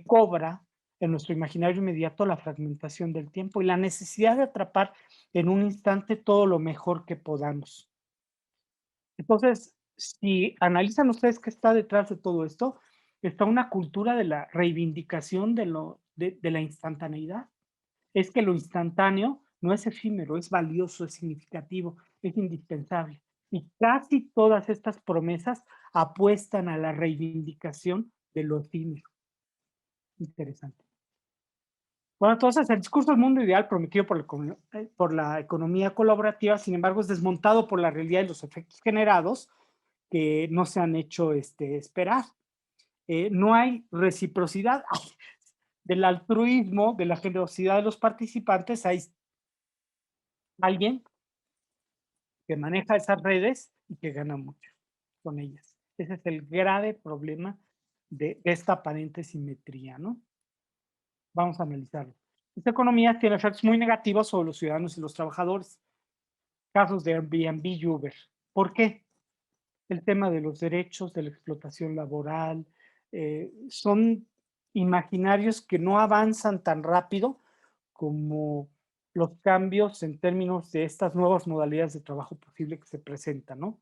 cobra en nuestro imaginario inmediato la fragmentación del tiempo y la necesidad de atrapar en un instante todo lo mejor que podamos. Entonces, si analizan ustedes qué está detrás de todo esto, está una cultura de la reivindicación de la instantaneidad. Es que lo instantáneo no es efímero, es valioso, es significativo, es indispensable. Y casi todas estas promesas apuestan a la reivindicación de lo efímero. Interesante. Bueno, entonces el discurso del mundo ideal prometido por la economía colaborativa, sin embargo, es desmontado por la realidad y los efectos generados que no se han hecho esperar. No hay reciprocidad del altruismo, de la generosidad de los participantes. Hay alguien que maneja esas redes y que gana mucho con ellas. Ese es el grave problema de esta aparente simetría, ¿no? Vamos a analizarlo. Esta economía tiene efectos muy negativos sobre los ciudadanos y los trabajadores. Casos de Airbnb y Uber. ¿Por qué? El tema de los derechos, de la explotación laboral, son imaginarios que no avanzan tan rápido como los cambios en términos de estas nuevas modalidades de trabajo posible que se presentan, ¿no?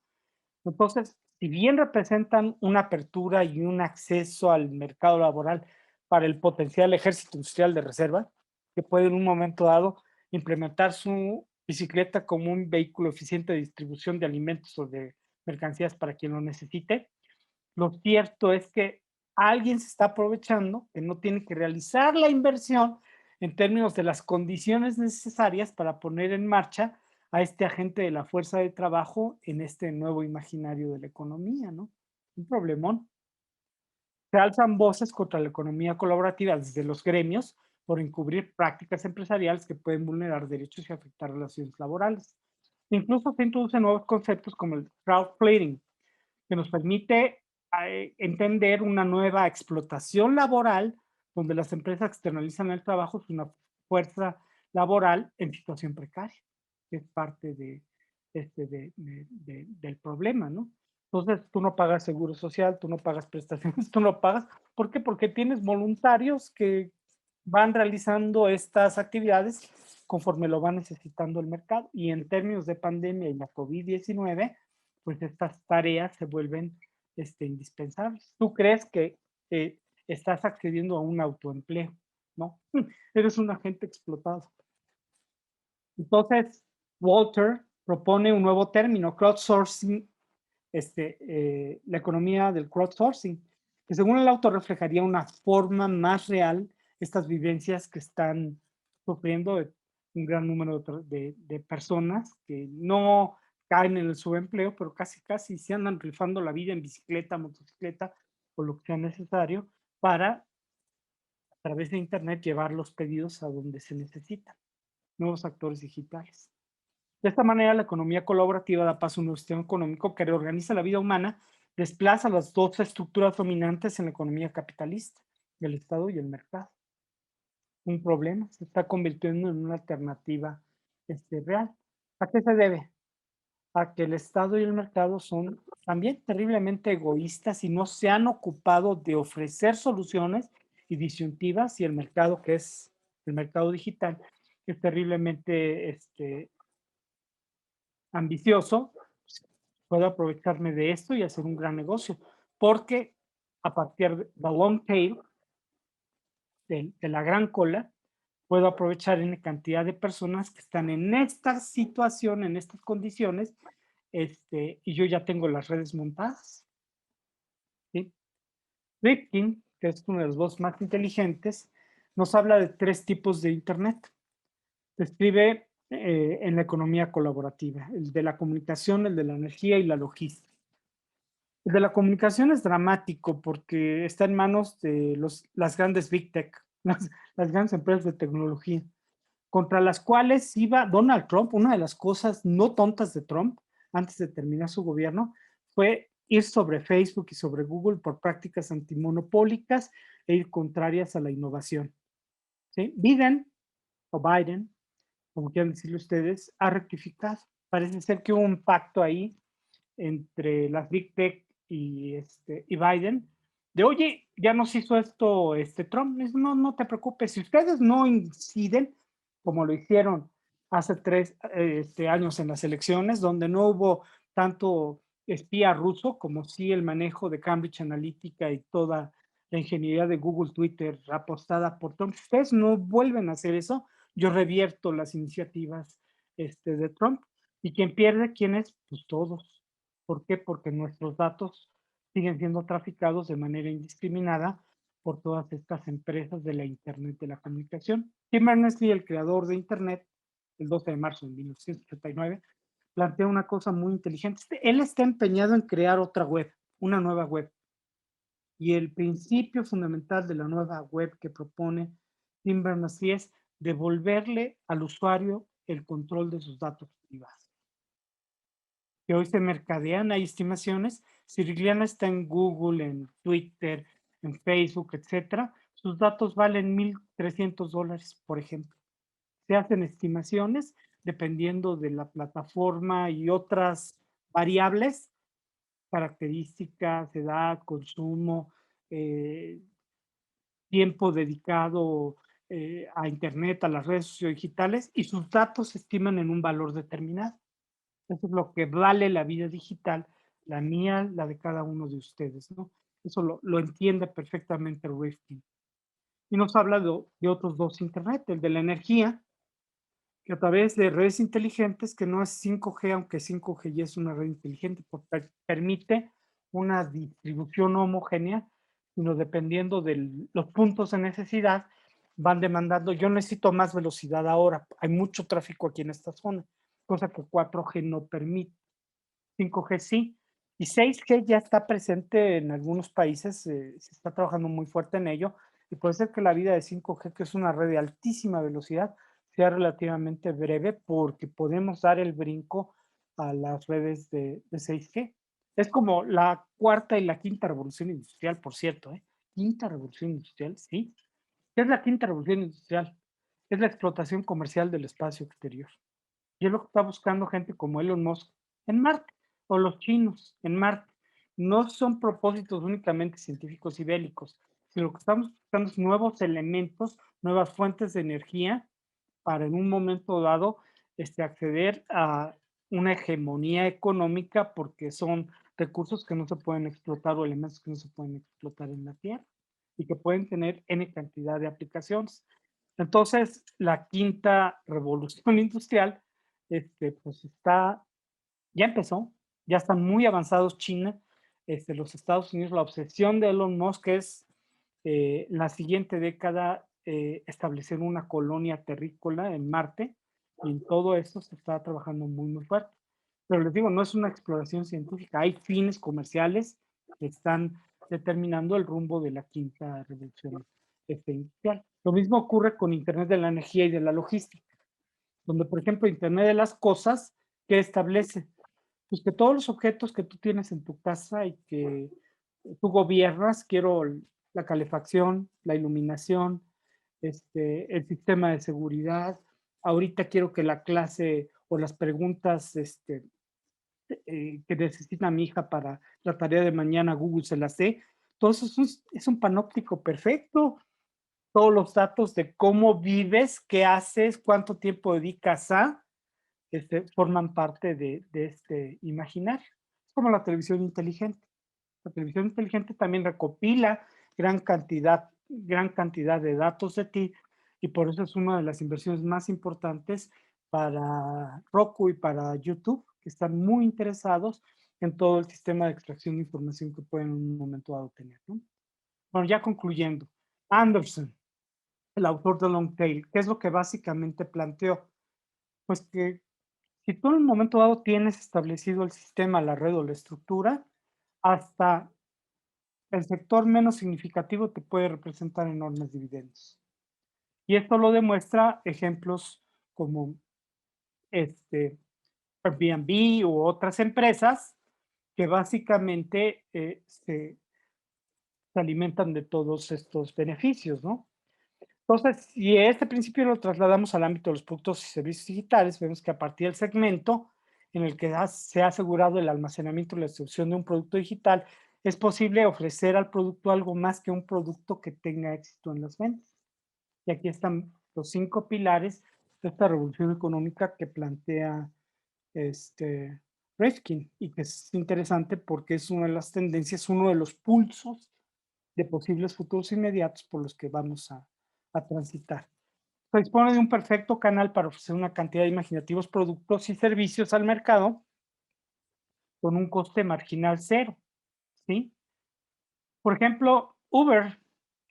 Entonces, si bien representan una apertura y un acceso al mercado laboral para el potencial ejército industrial de reserva, que puede en un momento dado implementar su bicicleta como un vehículo eficiente de distribución de alimentos o de mercancías para quien lo necesite, lo cierto es que alguien se está aprovechando que no tiene que realizar la inversión en términos de las condiciones necesarias para poner en marcha a este agente de la fuerza de trabajo en este nuevo imaginario de la economía, ¿no? Un problemón. Se alzan voces contra la economía colaborativa desde los gremios por encubrir prácticas empresariales que pueden vulnerar derechos y afectar relaciones laborales. Incluso se introducen nuevos conceptos como el crowdfunding, que nos permite entender una nueva explotación laboral donde las empresas externalizan el trabajo es una fuerza laboral en situación precaria, que es parte del problema, ¿no? Entonces, tú no pagas seguro social, tú no pagas prestaciones, tú no pagas. ¿Por qué? Porque tienes voluntarios que van realizando estas actividades conforme lo va necesitando el mercado. Y en términos de pandemia y la COVID-19, pues estas tareas se vuelven indispensables. ¿Tú crees que estás accediendo a un autoempleo, ¿no? Eres un agente explotado. Entonces, Walter propone un nuevo término, crowdsourcing, la economía del crowdsourcing, que según el autor reflejaría una forma más real estas vivencias que están sufriendo un gran número de personas que no caen en el subempleo, pero casi se andan rifando la vida en bicicleta, motocicleta o lo que sea necesario para, a través de Internet, llevar los pedidos a donde se necesitan, nuevos actores digitales. De esta manera, la economía colaborativa da paso a un nuevo sistema económico que reorganiza la vida humana, desplaza las dos estructuras dominantes en la economía capitalista, el Estado y el mercado. Un problema se está convirtiendo en una alternativa real. ¿A qué se debe? A que el Estado y el mercado son también terriblemente egoístas y no se han ocupado de ofrecer soluciones y disyuntivas, y el mercado, que es el mercado digital, es terriblemente ambicioso, puedo aprovecharme de esto y hacer un gran negocio, porque a partir de la long tail, de la gran cola, puedo aprovechar en cantidad de personas que están en esta situación, en estas condiciones, y yo ya tengo las redes montadas. ¿Sí? Rifkin, que es uno de los dos más inteligentes, nos habla de 3 tipos de Internet. Describe en la economía colaborativa, el de la comunicación, el de la energía y la logística. El de la comunicación es dramático porque está en manos de las grandes Big Tech, las grandes empresas de tecnología, contra las cuales iba Donald Trump. Una de las cosas no tontas de Trump, antes de terminar su gobierno, fue ir sobre Facebook y sobre Google por prácticas antimonopólicas e ir contrarias a la innovación. ¿Sí? Biden, o Biden, como quieran decirlo ustedes, ha rectificado. Parece ser que hubo un pacto ahí entre las Big Tech y Biden, de oye, ya nos hizo esto Trump. No, no te preocupes, si ustedes no inciden, como lo hicieron hace 3 años en las elecciones, donde no hubo tanto espía ruso como sí el manejo de Cambridge Analytica y toda la ingeniería de Google, Twitter, apostada por Trump. Si ustedes no vuelven a hacer eso, yo revierto las iniciativas de Trump. ¿Y quién pierde? ¿Quién es? Pues todos. ¿Por qué? Porque nuestros datos siguen siendo traficados de manera indiscriminada por todas estas empresas de la Internet de la comunicación. Tim Berners-Lee, el creador de Internet, el 12 de marzo de 1989, plantea una cosa muy inteligente. Él está empeñado en crear otra web, una nueva web. Y el principio fundamental de la nueva web que propone Tim Berners-Lee es devolverle al usuario el control de sus datos privados. Que hoy se mercadean, hay estimaciones. Si Rigliana está en Google, en Twitter, en Facebook, etcétera, sus datos valen $1,300, por ejemplo. Se hacen estimaciones dependiendo de la plataforma y otras variables, características, edad, consumo, tiempo dedicado a Internet, a las redes sociodigitales, y sus datos se estiman en un valor determinado. Eso es lo que vale la vida digital, la mía, la de cada uno de ustedes, ¿no? Eso lo entiende perfectamente Rifkin. Y nos habla de otros 2 Internet, el de la energía, que a través de redes inteligentes, que no es 5G, aunque 5G ya es una red inteligente, porque permite una distribución homogénea, sino dependiendo de los puntos de necesidad, van demandando, yo necesito más velocidad ahora, hay mucho tráfico aquí en esta zona, cosa que 4G no permite. 5G sí, y 6G ya está presente en algunos países, se está trabajando muy fuerte en ello, y puede ser que la vida de 5G, que es una red de altísima velocidad, sea relativamente breve porque podemos dar el brinco a las redes de 6G. Es como la cuarta y la quinta revolución industrial, por cierto, ¿eh? Quinta revolución industrial, sí. ¿Qué es la quinta revolución industrial? Es la explotación comercial del espacio exterior. Y es lo que está buscando gente como Elon Musk en Marte, o los chinos en Marte. No son propósitos únicamente científicos y bélicos, sino lo que estamos buscando es nuevos elementos, nuevas fuentes de energía para en un momento dado acceder a una hegemonía económica, porque son recursos que no se pueden explotar o elementos que no se pueden explotar en la Tierra. y que pueden tener N cantidad de aplicaciones. Entonces, la quinta revolución industrial, pues ya empezó, ya están muy avanzados China, los Estados Unidos. La obsesión de Elon Musk es la siguiente década establecer una colonia terrícola en Marte, y en todo esto se está trabajando muy, muy fuerte. Pero les digo, no es una exploración científica, hay fines comerciales que están determinando el rumbo de la quinta revolución industrial. Lo mismo ocurre con Internet de la energía y de la logística, donde, por ejemplo, Internet de las cosas, que establece pues que todos los objetos que tú tienes en tu casa y que tú gobiernas, quiero la calefacción, la iluminación, el sistema de seguridad. Ahorita quiero que la clase o las preguntas que necesita mi hija para la tarea de mañana, Google se las dé. Todo eso es un panóptico perfecto. Todos los datos de cómo vives, qué haces, cuánto tiempo dedicas a, forman parte de este imaginario. Es como la televisión inteligente. La televisión inteligente también recopila gran cantidad de datos de ti, y por eso es una de las inversiones más importantes para Roku y para YouTube, que están muy interesados en todo el sistema de extracción de información que pueden en un momento dado tener, ¿no? Bueno, ya concluyendo, Anderson, el autor de Long Tail, ¿qué es lo que básicamente planteó? Pues que si tú en un momento dado tienes establecido el sistema, la red o la estructura, hasta el sector menos significativo te puede representar enormes dividendos. Y esto lo demuestra ejemplos como Airbnb u otras empresas que básicamente se alimentan de todos estos beneficios, ¿no? Entonces, si este principio lo trasladamos al ámbito de los productos y servicios digitales, vemos que a partir del segmento en el que se ha asegurado el almacenamiento y la distribución de un producto digital, es posible ofrecer al producto algo más que un producto que tenga éxito en las ventas. Y aquí están los 5 pilares de esta revolución económica que plantea Rifkin, y que es interesante porque es una de las tendencias, uno de los pulsos de posibles futuros inmediatos por los que vamos a transitar. Se dispone de un perfecto canal para ofrecer una cantidad de imaginativos productos y servicios al mercado con un coste marginal cero, ¿sí? Por ejemplo, Uber,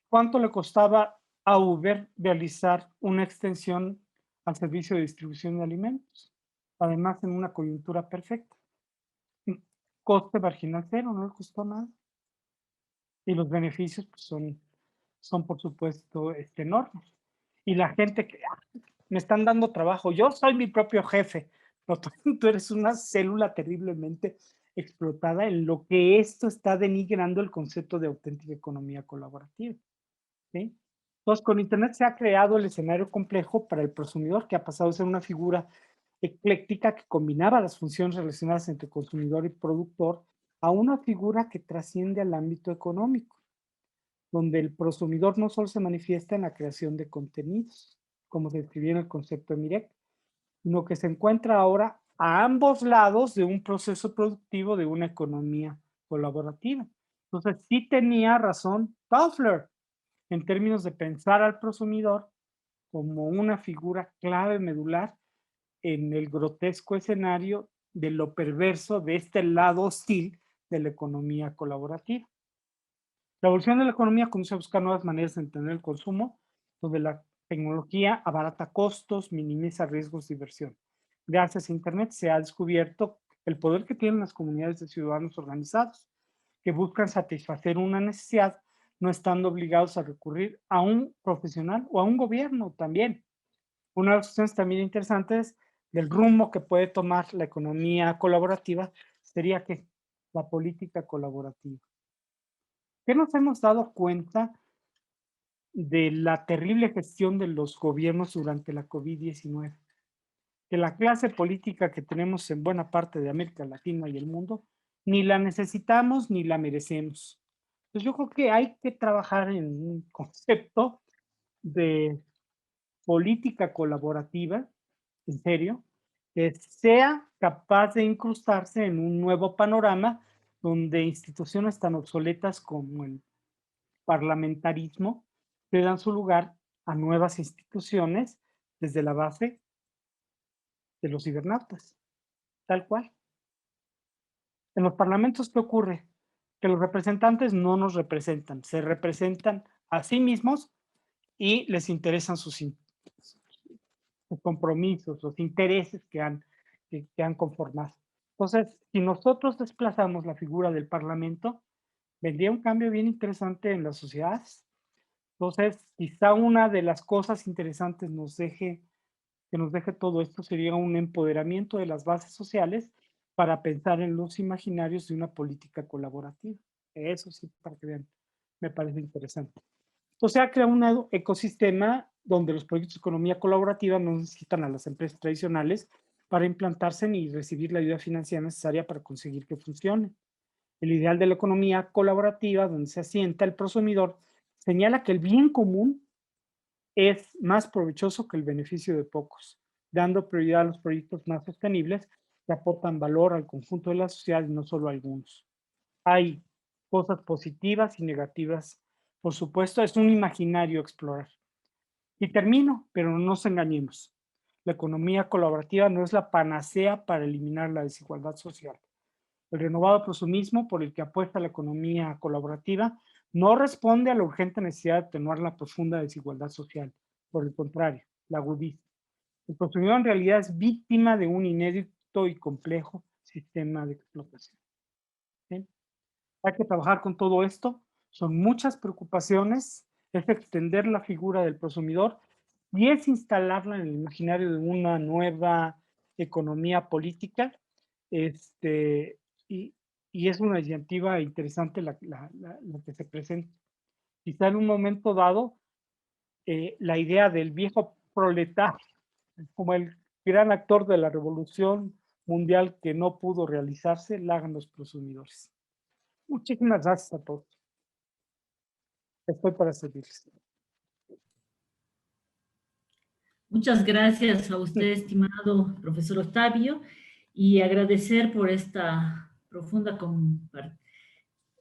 ¿cuánto le costaba a Uber realizar una extensión al servicio de distribución de alimentos? Además, en una coyuntura perfecta. Un coste marginal cero, no le costó nada. Y los beneficios pues, son por supuesto, enormes. Y la gente que me están dando trabajo, yo soy mi propio jefe, pero tú eres una célula terriblemente explotada, en lo que esto está denigrando el concepto de auténtica economía colaborativa, ¿sí? Entonces, con Internet se ha creado el escenario complejo para el prosumidor, que ha pasado a ser una figura ecléctica que combinaba las funciones relacionadas entre consumidor y productor a una figura que trasciende al ámbito económico, donde el prosumidor no solo se manifiesta en la creación de contenidos, como se describió en el concepto de Mirek, sino que se encuentra ahora a ambos lados de un proceso productivo de una economía colaborativa. Entonces, sí tenía razón Toffler en términos de pensar al prosumidor como una figura clave medular en el grotesco escenario de lo perverso de este lado hostil de la economía colaborativa. La evolución de la economía conduce a buscar nuevas maneras de entender el consumo, donde la tecnología abarata costos, minimiza riesgos de inversión. Gracias a Internet se ha descubierto el poder que tienen las comunidades de ciudadanos organizados, que buscan satisfacer una necesidad, no estando obligados a recurrir a un profesional o a un gobierno también. Una de las cuestiones también interesantes del rumbo que puede tomar la economía colaborativa sería que la política colaborativa. ¿Qué nos hemos dado cuenta de la terrible gestión de los gobiernos durante la COVID-19? Que la clase política que tenemos en buena parte de América Latina y el mundo, ni la necesitamos ni la merecemos. Entonces yo creo que hay que trabajar en un concepto de política colaborativa, en serio, que sea capaz de incrustarse en un nuevo panorama donde instituciones tan obsoletas como el parlamentarismo, le dan su lugar a nuevas instituciones desde la base de los cibernautas, tal cual. En los parlamentos, ¿qué ocurre? Que los representantes no nos representan, se representan a sí mismos y les interesan sus compromisos, los intereses que han conformado. Entonces, si nosotros desplazamos la figura del Parlamento, vendría un cambio bien interesante en las sociedades. Entonces, quizá una de las cosas interesantes que nos deje todo esto sería un empoderamiento de las bases sociales para pensar en los imaginarios de una política colaborativa. Eso sí, para que vean, me parece interesante. O sea, crea un ecosistema donde los proyectos de economía colaborativa no necesitan a las empresas tradicionales para implantarse ni recibir la ayuda financiera necesaria para conseguir que funcionen. El ideal de la economía colaborativa, donde se asienta el prosumidor, señala que el bien común es más provechoso que el beneficio de pocos, dando prioridad a los proyectos más sostenibles que aportan valor al conjunto de la sociedad y no solo a algunos. Hay cosas positivas y negativas, por supuesto, es un imaginario explorar. Y termino, pero no nos engañemos. La economía colaborativa no es la panacea para eliminar la desigualdad social. El renovado prosumismo por el que apuesta la economía colaborativa no responde a la urgente necesidad de atenuar la profunda desigualdad social. Por el contrario, la agudiza. El consumidor en realidad es víctima de un inédito y complejo sistema de explotación. ¿Sí? Hay que trabajar con todo esto. Son muchas preocupaciones. Es extender la figura del prosumidor y es instalarla en el imaginario de una nueva economía política. Este, y, y es una disyuntiva interesante la que se presenta. Quizá en un momento dado, la idea del viejo proletario, como el gran actor de la revolución mundial que no pudo realizarse, la hagan los prosumidores. Muchísimas gracias a todos. Estoy para servirles. Muchas gracias a usted, estimado profesor Octavio, y agradecer por esta profunda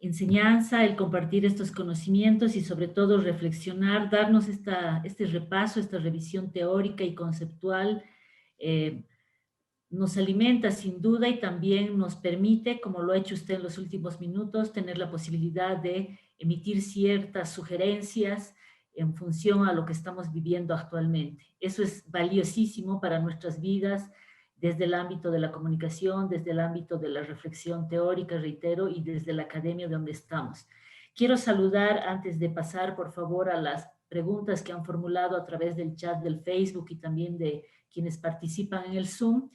enseñanza, el compartir estos conocimientos y sobre todo reflexionar, darnos este repaso, esta revisión teórica y conceptual. Nos alimenta sin duda y también nos permite, como lo ha hecho usted en los últimos minutos, tener la posibilidad de emitir ciertas sugerencias en función a lo que estamos viviendo actualmente. Eso es valiosísimo para nuestras vidas desde el ámbito de la comunicación, desde el ámbito de la reflexión teórica, reitero, y desde la academia donde estamos. Quiero saludar, antes de pasar, por favor, a las preguntas que han formulado a través del chat del Facebook y también de quienes participan en el Zoom.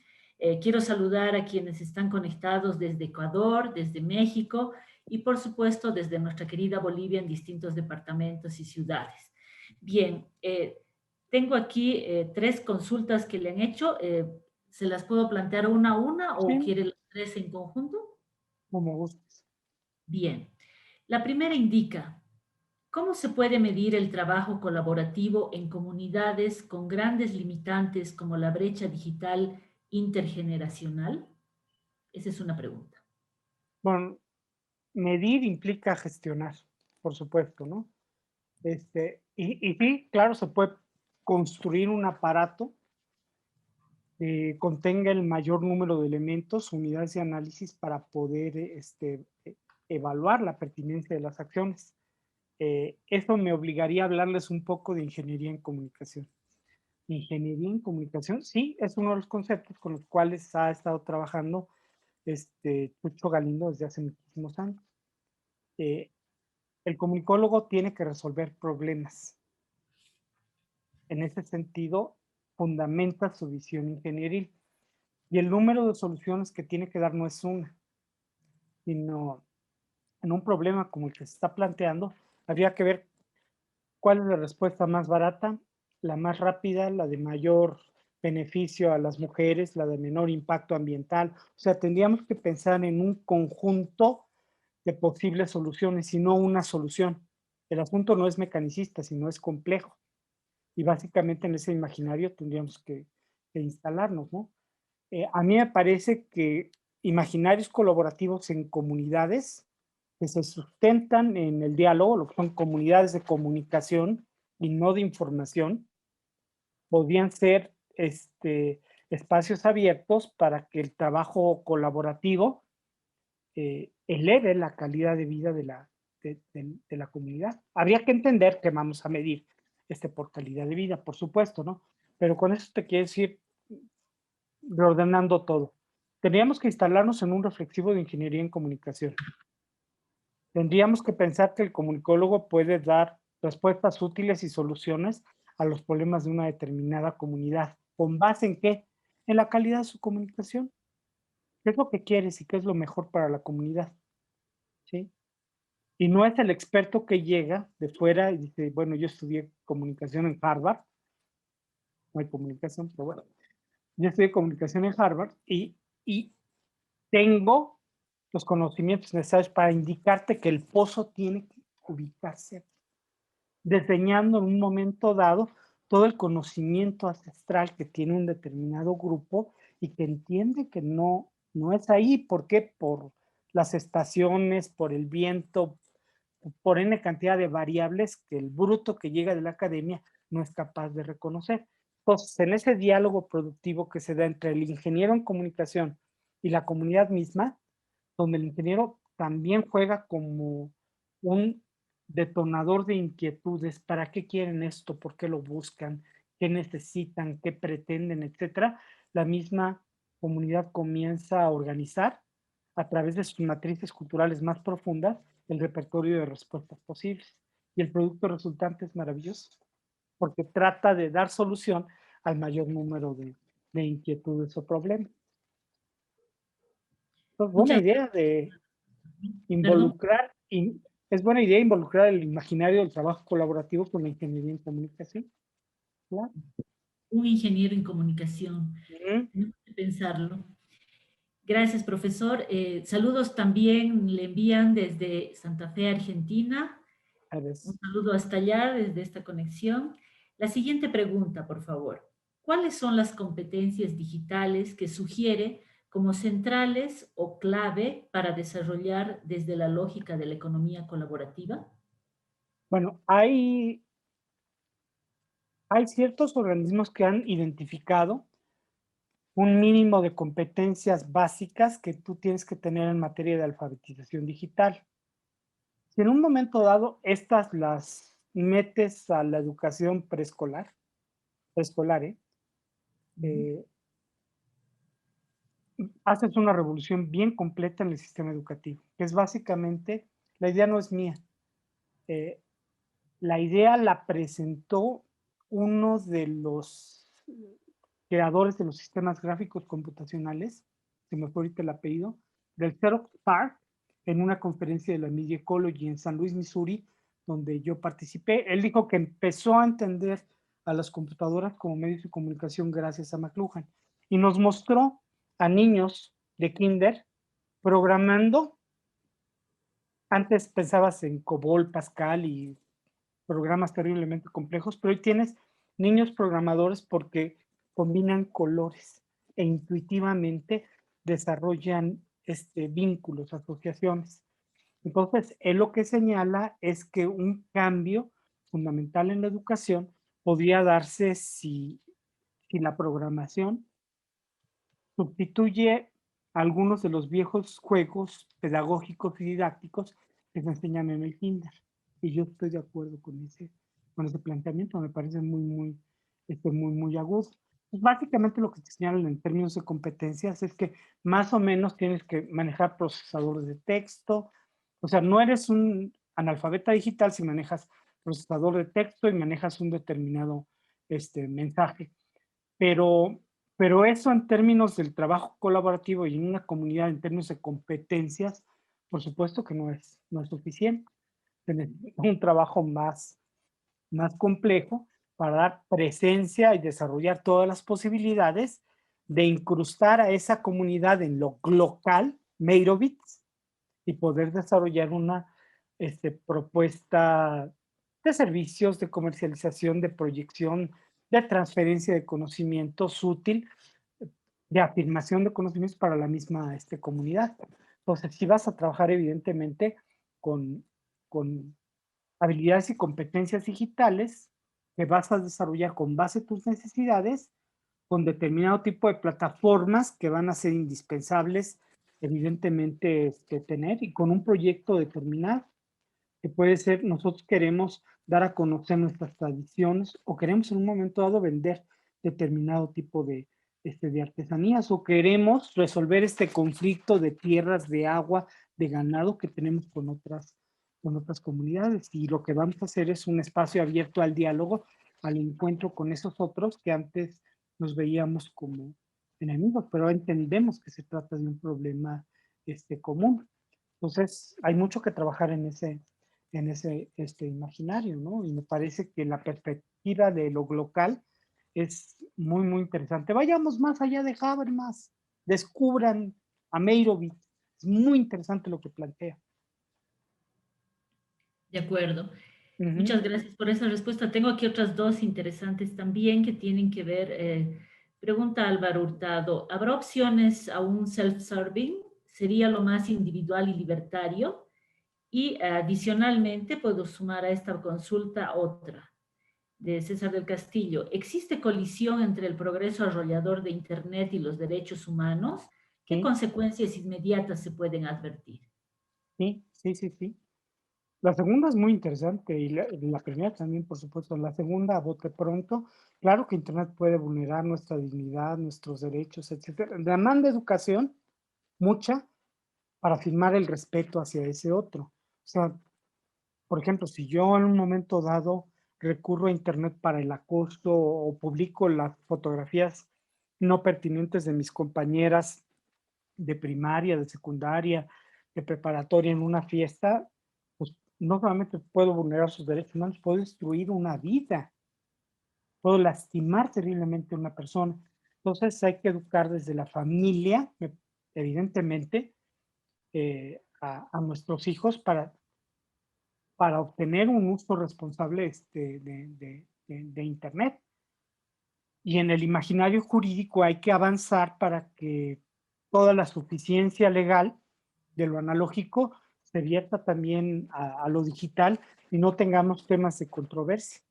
Quiero saludar a quienes están conectados desde Ecuador, desde México y por supuesto desde nuestra querida Bolivia en distintos departamentos y ciudades. Bien, tengo aquí 3 consultas que le han hecho. ¿Se las puedo plantear una a una o Sí, quiere las 3 en conjunto? como gustes. Bien. La primera indica, ¿cómo se puede medir el trabajo colaborativo en comunidades con grandes limitantes como la brecha digital intergeneracional? Esa es una pregunta. Bueno, medir implica gestionar, por supuesto, ¿no? Y sí, claro, se puede construir un aparato que contenga el mayor número de elementos, unidades de análisis para poder evaluar la pertinencia de las acciones. Eso me obligaría a hablarles un poco de ingeniería en comunicación. Ingeniería en comunicación, sí, es uno de los conceptos con los cuales ha estado trabajando Chucho Galindo desde hace muchísimos años. El comunicólogo tiene que resolver problemas. En ese sentido, fundamenta su visión ingenieril. Y el número de soluciones que tiene que dar no es una, sino en un problema como el que se está planteando, habría que ver cuál es la respuesta más barata, la más rápida, la de mayor beneficio a las mujeres, la de menor impacto ambiental. O sea, tendríamos que pensar en un conjunto de posibles soluciones y no una solución. El asunto no es mecanicista, sino es complejo. Y básicamente en ese imaginario tendríamos que instalarnos, ¿no? A mí me parece que imaginarios colaborativos en comunidades que se sustentan en el diálogo, lo que son comunidades de comunicación y no de información, podrían ser espacios abiertos para que el trabajo colaborativo eleve la calidad de vida de la comunidad. Habría que entender que vamos a medir por calidad de vida, por supuesto, ¿no? Pero con eso te quiero decir, reordenando todo. Tendríamos que instalarnos en un reflexivo de ingeniería en comunicación. Tendríamos que pensar que el comunicólogo puede dar respuestas útiles y soluciones a los problemas de una determinada comunidad. ¿Con base en qué? En la calidad de su comunicación. ¿Qué es lo que quieres y qué es lo mejor para la comunidad? ¿Sí? Y no es el experto que llega de fuera y dice, bueno, yo estudié comunicación en Harvard, no hay comunicación, pero bueno, yo estudié comunicación en Harvard y tengo los conocimientos necesarios para indicarte que el pozo tiene que ubicarse, diseñando en un momento dado todo el conocimiento ancestral que tiene un determinado grupo y que entiende que no es ahí. ¿Por qué? Por las estaciones, por el viento, por N cantidad de variables que el bruto que llega de la academia no es capaz de reconocer. Entonces, en ese diálogo productivo que se da entre el ingeniero en comunicación y la comunidad misma, donde el ingeniero también juega como un detonador de inquietudes, ¿para qué quieren esto? ¿Por qué lo buscan? ¿Qué necesitan? ¿Qué pretenden? Etcétera. La misma comunidad comienza a organizar a través de sus matrices culturales más profundas el repertorio de respuestas posibles. Y el producto resultante es maravilloso, porque trata de dar solución al mayor número de inquietudes o problemas. Entonces, buena Muchas idea de gracias. Perdón, involucrar, es buena idea involucrar el imaginario del trabajo colaborativo con la ingeniería en comunicación. Claro. un ingeniero en comunicación. Ujú. Tenemos que pensarlo. Gracias, profesor. Saludos también le envían desde Santa Fe, Argentina. Un saludo hasta allá desde esta conexión. La siguiente pregunta, por favor. ¿Cuáles son las competencias digitales que sugiere como centrales o clave para desarrollar desde la lógica de la economía colaborativa? Bueno, hay ciertos organismos que han identificado un mínimo de competencias básicas que tú tienes que tener en materia de alfabetización digital. Si en un momento dado estas las metes a la educación preescolar, eh, haces una revolución bien completa en el sistema educativo, que es básicamente, la idea no es mía, eh, la idea la presentó uno de los creadores de los sistemas gráficos computacionales, se me fue ahorita el apellido, del Xerox PARC, en una conferencia de la Media Ecology en San Luis, Missouri, donde yo participé. Él dijo que empezó a entender a las computadoras como medios de comunicación gracias a McLuhan y nos mostró a niños de kinder programando. Antes pensabas en COBOL, Pascal y programas terriblemente complejos, pero hoy tienes niños programadores porque combinan colores e intuitivamente desarrollan vínculos, asociaciones. Entonces, él lo que señala es que un cambio fundamental en la educación podría darse si la programación sustituye algunos de los viejos juegos pedagógicos y didácticos que se enseñan en el kinder. Y yo estoy de acuerdo con ese planteamiento, me parece muy agudo. Pues básicamente lo que te señalan en términos de competencias es que más o menos tienes que manejar procesadores de texto, o sea, no eres un analfabeta digital si manejas procesador de texto y manejas un determinado mensaje, pero, pero eso en términos del trabajo colaborativo y en una comunidad en términos de competencias, por supuesto que no es suficiente. Se necesita un trabajo más complejo para dar presencia y desarrollar todas las posibilidades de incrustar a esa comunidad en lo local, Meirovitz, y poder desarrollar una propuesta de servicios, de comercialización, de proyección, de transferencia de conocimientos útil, de afirmación de conocimientos para la misma comunidad. Entonces, si vas a trabajar, evidentemente, con, con habilidades y competencias digitales que vas a desarrollar con base a tus necesidades, con determinado tipo de plataformas que van a ser indispensables, evidentemente, tener, y con un proyecto determinado, que puede ser, nosotros queremos dar a conocer nuestras tradiciones o queremos en un momento dado vender determinado tipo de artesanías o queremos resolver este conflicto de tierras, de agua, de ganado que tenemos con otras comunidades. Y lo que vamos a hacer es un espacio abierto al diálogo, al encuentro con esos otros que antes nos veíamos como enemigos, pero entendemos que se trata de un problema común. Entonces, hay mucho que trabajar en ese imaginario, ¿no? Y me parece que la perspectiva de lo local es muy, muy interesante. Vayamos más allá de Habermas, descubran a Meirovitz. Es muy interesante lo que plantea. De acuerdo. Ujú. Muchas gracias por esa respuesta. Tengo aquí otras dos interesantes también que tienen que ver. Pregunta Álvaro Hurtado, ¿habrá opciones a un self-serving? ¿Sería lo más individual y libertario? Y adicionalmente puedo sumar a esta consulta otra de César del Castillo. ¿Existe colisión entre el progreso arrollador de Internet y los derechos humanos? ¿Qué Sí, consecuencias inmediatas se pueden advertir? sí, sí, sí, sí. La segunda es muy interesante y la primera también, por supuesto. La segunda, a bote pronto, claro que Internet puede vulnerar nuestra dignidad, nuestros derechos, etcétera. Demanda educación, mucha, para afirmar el respeto hacia ese otro. O sea, por ejemplo, si yo en un momento dado recurro a Internet para el acoso o publico las fotografías no pertinentes de mis compañeras de primaria, de secundaria, de preparatoria en una fiesta, pues no solamente puedo vulnerar sus derechos humanos, puedo destruir una vida, puedo lastimar terriblemente a una persona. Entonces hay que educar desde la familia, evidentemente, a nuestros hijos para obtener un uso responsable de Internet. Y en el imaginario jurídico hay que avanzar para que toda la suficiencia legal de lo analógico se vierta también a lo digital y no tengamos temas de controversia,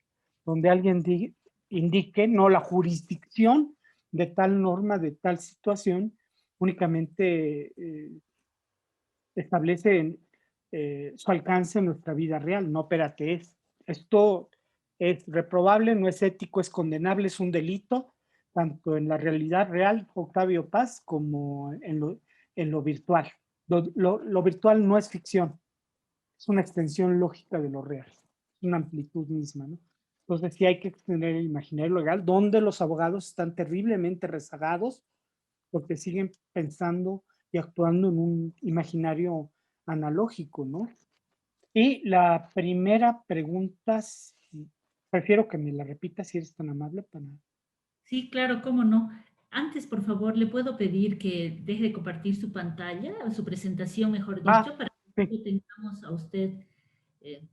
donde alguien indique, no la jurisdicción de tal norma, de tal situación, únicamente establece su alcance en nuestra vida real. No, espérate, esto es reprobable, no es ético, es condenable, es un delito, tanto en la realidad real, Octavio Paz, como en lo virtual. Lo virtual no es ficción, es una extensión lógica de lo real, es una amplitud misma, ¿no? Entonces sí hay que extender el imaginario legal, donde los abogados están terriblemente rezagados porque siguen pensando y actuando en un imaginario analógico, ¿no? Y la primera pregunta, prefiero que me la repitas si eres tan amable para... Sí, claro, cómo no. Antes, por favor, le puedo pedir que deje de compartir su pantalla, o su presentación, mejor Ah, dicho, para que sí, lo tengamos a usted eh,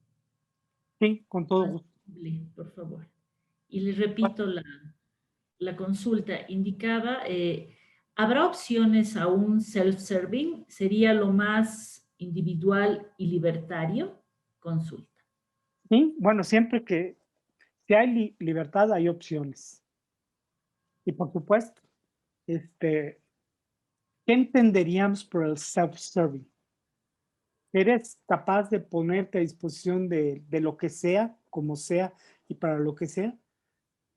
sí, con todo más gusto. visible, por favor. Y le Bueno, repito la consulta. Indicaba, ¿habrá opciones a un self-serving? ¿Sería lo más individual y libertario? Consulta. sí, bueno, siempre que si hay libertad hay opciones. Y por supuesto, ¿qué entenderíamos por el self-serving? Eres capaz de ponerte a disposición de lo que sea, como sea y para lo que sea.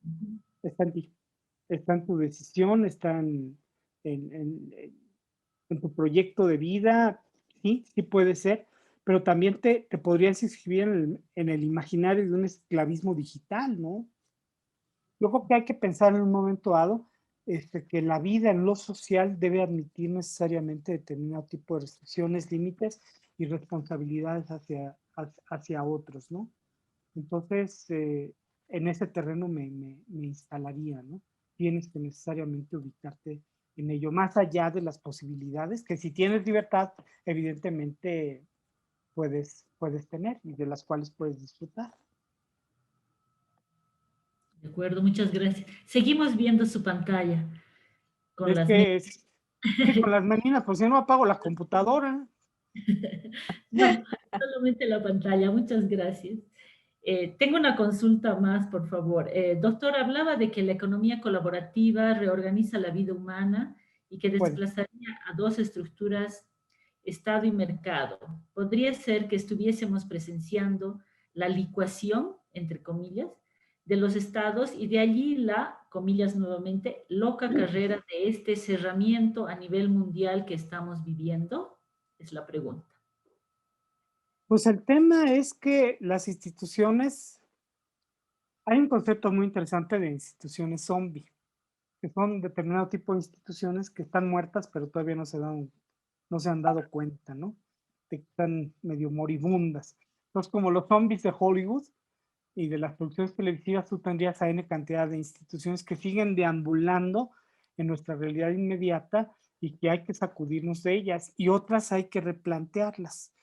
Ujú. Está en ti, está en tu decisión, está en, en- en tu proyecto de vida, sí, sí puede ser, pero también te podrías inscribir en el imaginario de un esclavismo digital, ¿no? Yo creo que hay que pensar en un momento dado que la vida en lo social debe admitir necesariamente determinado tipo de restricciones, límites y responsabilidades hacia otros, ¿no? Entonces, en ese terreno me instalaría, ¿no? Tienes que necesariamente ubicarte en ello, más allá de las posibilidades que si tienes libertad, evidentemente puedes tener y de las cuales puedes disfrutar. De acuerdo, muchas gracias. Seguimos viendo su pantalla con Es las... que sí, con las mañanas, pues si no apago la computadora. No, Solamente la pantalla, muchas gracias. Tengo una consulta más, por favor. Doctor, hablaba de que la economía colaborativa reorganiza la vida humana y que Bueno, desplazaría a dos estructuras, Estado y mercado. ¿Podría ser que estuviésemos presenciando la licuación, entre comillas, de los estados y de allí la, comillas nuevamente, loca carrera de este cerramiento a nivel mundial que estamos viviendo? Es la pregunta. pues el tema es que las instituciones, hay un concepto muy interesante de instituciones zombie, que son determinado tipo de instituciones que están muertas, pero todavía no se han dado cuenta, ¿no? De que están medio moribundas. Entonces, como los zombies de Hollywood y de las producciones televisivas, tú tendrías a N cantidad de instituciones que siguen deambulando en nuestra realidad inmediata y que hay que sacudirnos de ellas, y otras hay que replantearlas.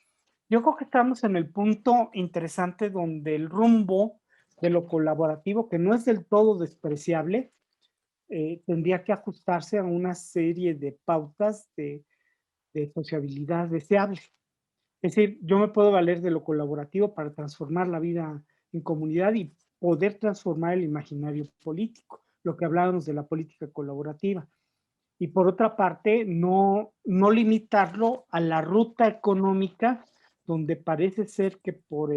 Yo creo que estamos en el punto interesante donde el rumbo de lo colaborativo, que no es del todo despreciable, tendría que ajustarse a una serie de pautas de sociabilidad deseable. Es decir, yo me puedo valer de lo colaborativo para transformar la vida en comunidad y poder transformar el imaginario político, lo que hablábamos de la política colaborativa. Y por otra parte, no limitarlo a la ruta económica, donde parece ser que por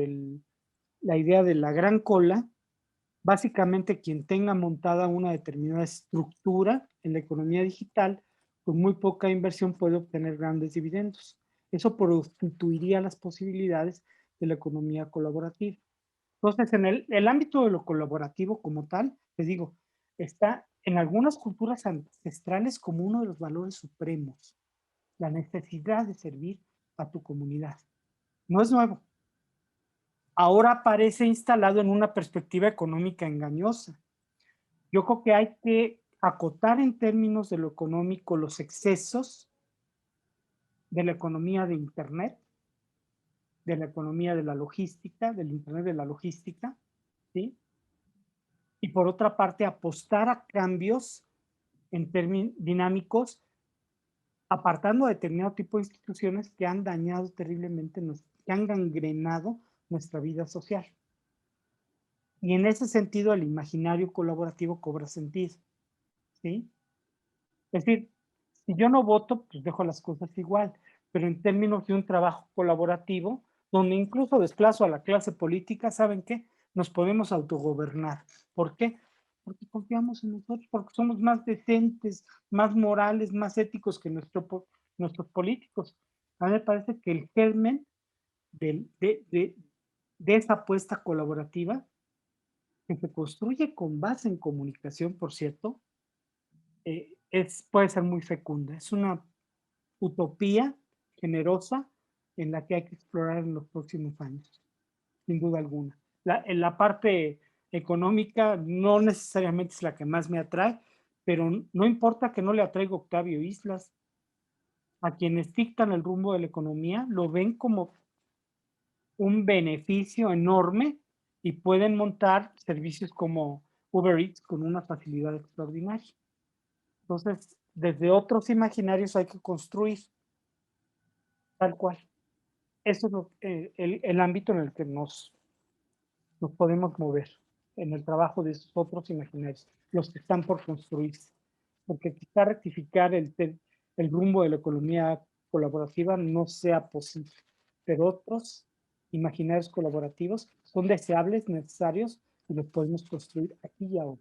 la idea de la gran cola, básicamente quien tenga montada una determinada estructura en la economía digital, con muy poca inversión puede obtener grandes dividendos. Eso prostituiría las posibilidades de la economía colaborativa. Entonces, en el ámbito de lo colaborativo como tal, te digo, está en algunas culturas ancestrales como uno de los valores supremos, la necesidad de servir a tu comunidad. No es nuevo. Ahora aparece instalado en una perspectiva económica engañosa. Yo creo que hay que acotar en términos de lo económico los excesos de la economía de Internet, de la economía de la logística, del Internet de la logística, ¿sí? Y por otra parte, apostar a cambios en términos dinámicos, apartando a determinado tipo de instituciones que han dañado terriblemente, que han gangrenado nuestra vida social. Y en ese sentido, el imaginario colaborativo cobra sentido, ¿sí? Es decir, si yo no voto, pues dejo las cosas igual, pero en términos de un trabajo colaborativo, donde incluso desplazo a la clase política, ¿saben qué? Nos podemos autogobernar. ¿Por qué? Porque confiamos en nosotros, porque somos más decentes, más morales, más éticos que nuestros políticos. A mí me parece que el germen de esa apuesta colaborativa, que se construye con base en comunicación, por cierto, puede ser muy fecunda. Es una utopía generosa en la que hay que explorar en los próximos años, sin duda alguna. En la parte económica no necesariamente es la que más me atrae, pero no importa que no le atraiga Octavio Islas. A quienes dictan el rumbo de la economía lo ven como un beneficio enorme y pueden montar servicios como Uber Eats con una facilidad extraordinaria. Entonces, desde otros imaginarios hay que construir tal cual. Eso es el ámbito en el que nos podemos mover, en el trabajo de esos otros imaginarios, los que están por construirse. Porque quizá rectificar el rumbo de la economía colaborativa no sea posible, pero otros imaginarios colaborativos son deseables, necesarios, y los podemos construir aquí y ahora.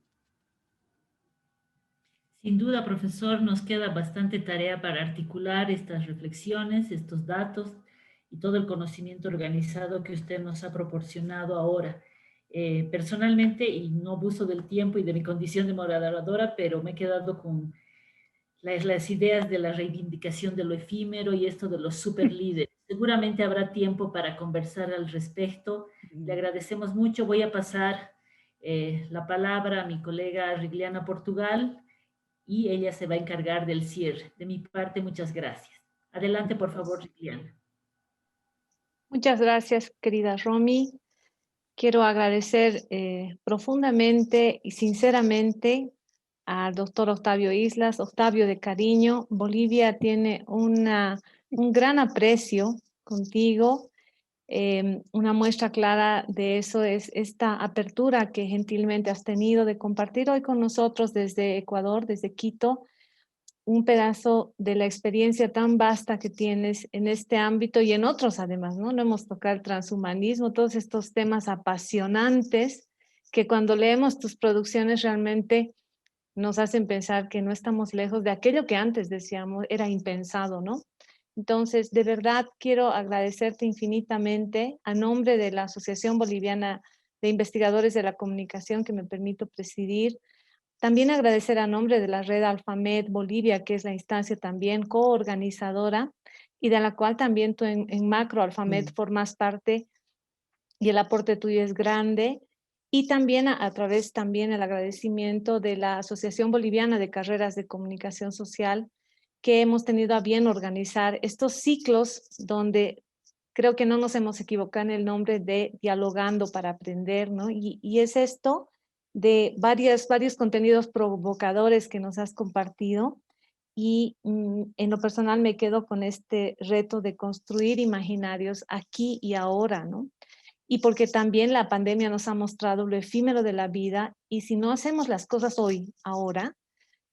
Sin duda, profesor, nos queda bastante tarea para articular estas reflexiones, estos datos y todo el conocimiento organizado que usted nos ha proporcionado ahora. Personalmente, y no abuso del tiempo y de mi condición de moderadora, pero me he quedado con las ideas de la reivindicación de lo efímero y esto de los superlíderes. Seguramente habrá tiempo para conversar al respecto. Le agradecemos mucho. Voy a pasar la palabra a mi colega Rigliana Portugal y ella se va a encargar del cierre. De mi parte, muchas gracias. Adelante, por favor, Rigliana. Muchas gracias, querida Romy. Quiero agradecer profundamente y sinceramente al doctor Octavio Islas. Octavio, de cariño, Bolivia tiene un gran aprecio contigo Una muestra clara de eso es esta apertura que gentilmente has tenido de compartir hoy con nosotros desde Ecuador, desde Quito, un pedazo de la experiencia tan vasta que tienes en este ámbito y en otros además, ¿no? No hemos tocado el transhumanismo, todos estos temas apasionantes que cuando leemos tus producciones realmente nos hacen pensar que no estamos lejos de aquello que antes decíamos era impensado, ¿no? Entonces, de verdad quiero agradecerte infinitamente a nombre de la Asociación Boliviana de Investigadores de la Comunicación que me permito presidir. También agradecer a nombre de la red Alfamed Bolivia, que es la instancia también coorganizadora y de la cual también tú en Macro Alfamed formas parte y el aporte tuyo es grande. Y también a través también el agradecimiento de la Asociación Boliviana de Carreras de Comunicación Social, que hemos tenido a bien organizar estos ciclos donde creo que no nos hemos equivocado en el nombre de Dialogando para Aprender, ¿no? Y es esto de varios contenidos provocadores que nos has compartido y en lo personal me quedo con este reto de construir imaginarios aquí y ahora, ¿no? Y porque también la pandemia nos ha mostrado lo efímero de la vida y si no hacemos las cosas hoy, ahora,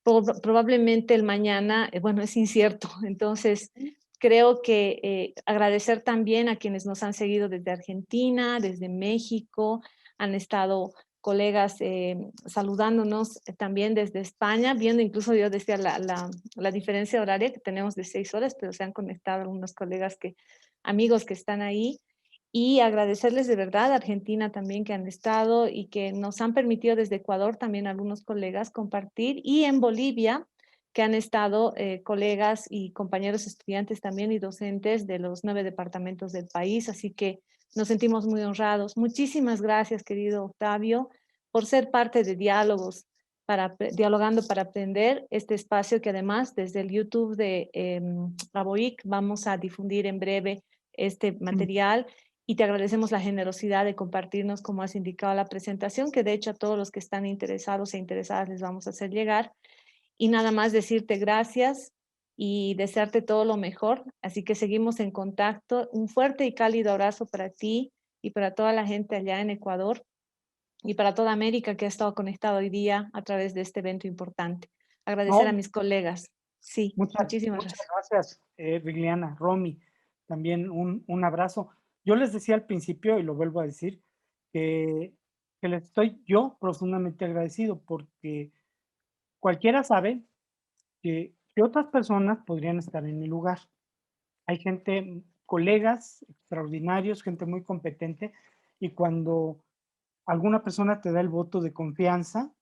probablemente el mañana, bueno, es incierto. Entonces, creo que agradecer también a quienes nos han seguido desde Argentina, desde México, han estado colegas saludándonos también desde España, viendo incluso yo decía la diferencia horaria que tenemos de 6 horas, pero se han conectado algunos colegas amigos que están ahí. Y agradecerles de verdad a Argentina también que han estado y que nos han permitido desde Ecuador también algunos colegas compartir y en Bolivia que han estado colegas y compañeros estudiantes también y docentes de los 9 departamentos del país. Así que nos sentimos muy honrados. Muchísimas gracias, querido Octavio, por ser parte de Dialogando para Aprender, este espacio que además desde el YouTube de ABOIC vamos a difundir en breve este material. Y te agradecemos la generosidad de compartirnos, como has indicado, la presentación, que de hecho a todos los que están interesados e interesadas les vamos a hacer llegar. Y nada más decirte gracias y desearte todo lo mejor. Así que seguimos en contacto. Un fuerte y cálido abrazo para ti y para toda la gente allá en Ecuador y para toda América que ha estado conectado hoy día a través de este evento importante. Agradecer a No, mis colegas. Sí, muchísimas muchas gracias. gracias, Vigliana, Romy. También un abrazo. Yo les decía al principio, y lo vuelvo a decir, que les estoy yo profundamente agradecido porque cualquiera sabe que otras personas podrían estar en mi lugar. Hay gente, colegas extraordinarios, gente muy competente, y cuando alguna persona te da el voto de confianza,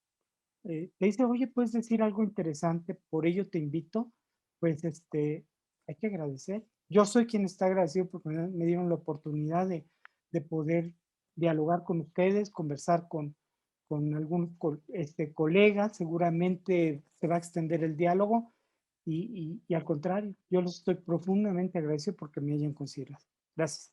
te dice, oye, puedes decir algo interesante, por ello te invito, pues hay que agradecer. Yo soy quien está agradecido porque me dieron la oportunidad de poder dialogar con ustedes, conversar con algún colega, seguramente se va a extender el diálogo y al contrario, yo les estoy profundamente agradecido porque me hayan considerado. Gracias.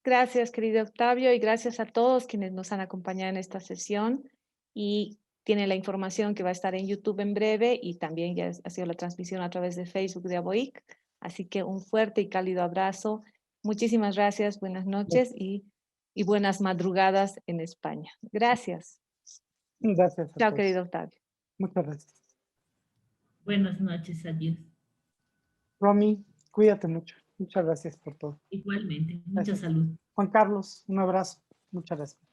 Gracias, querido Octavio, y gracias a todos quienes nos han acompañado en esta sesión. Y tiene la información que va a estar en YouTube en breve y también ya ha sido la transmisión a través de Facebook de ABOIC. Así que un fuerte y cálido abrazo. Muchísimas gracias, buenas noches y buenas madrugadas en España. Gracias. Gracias a Chao, todos. querido Octavio. Muchas gracias. Buenas noches, adiós. Romy, cuídate mucho. Muchas gracias por todo. Igualmente, mucha Gracias. salud. Juan Carlos, un abrazo. Muchas gracias.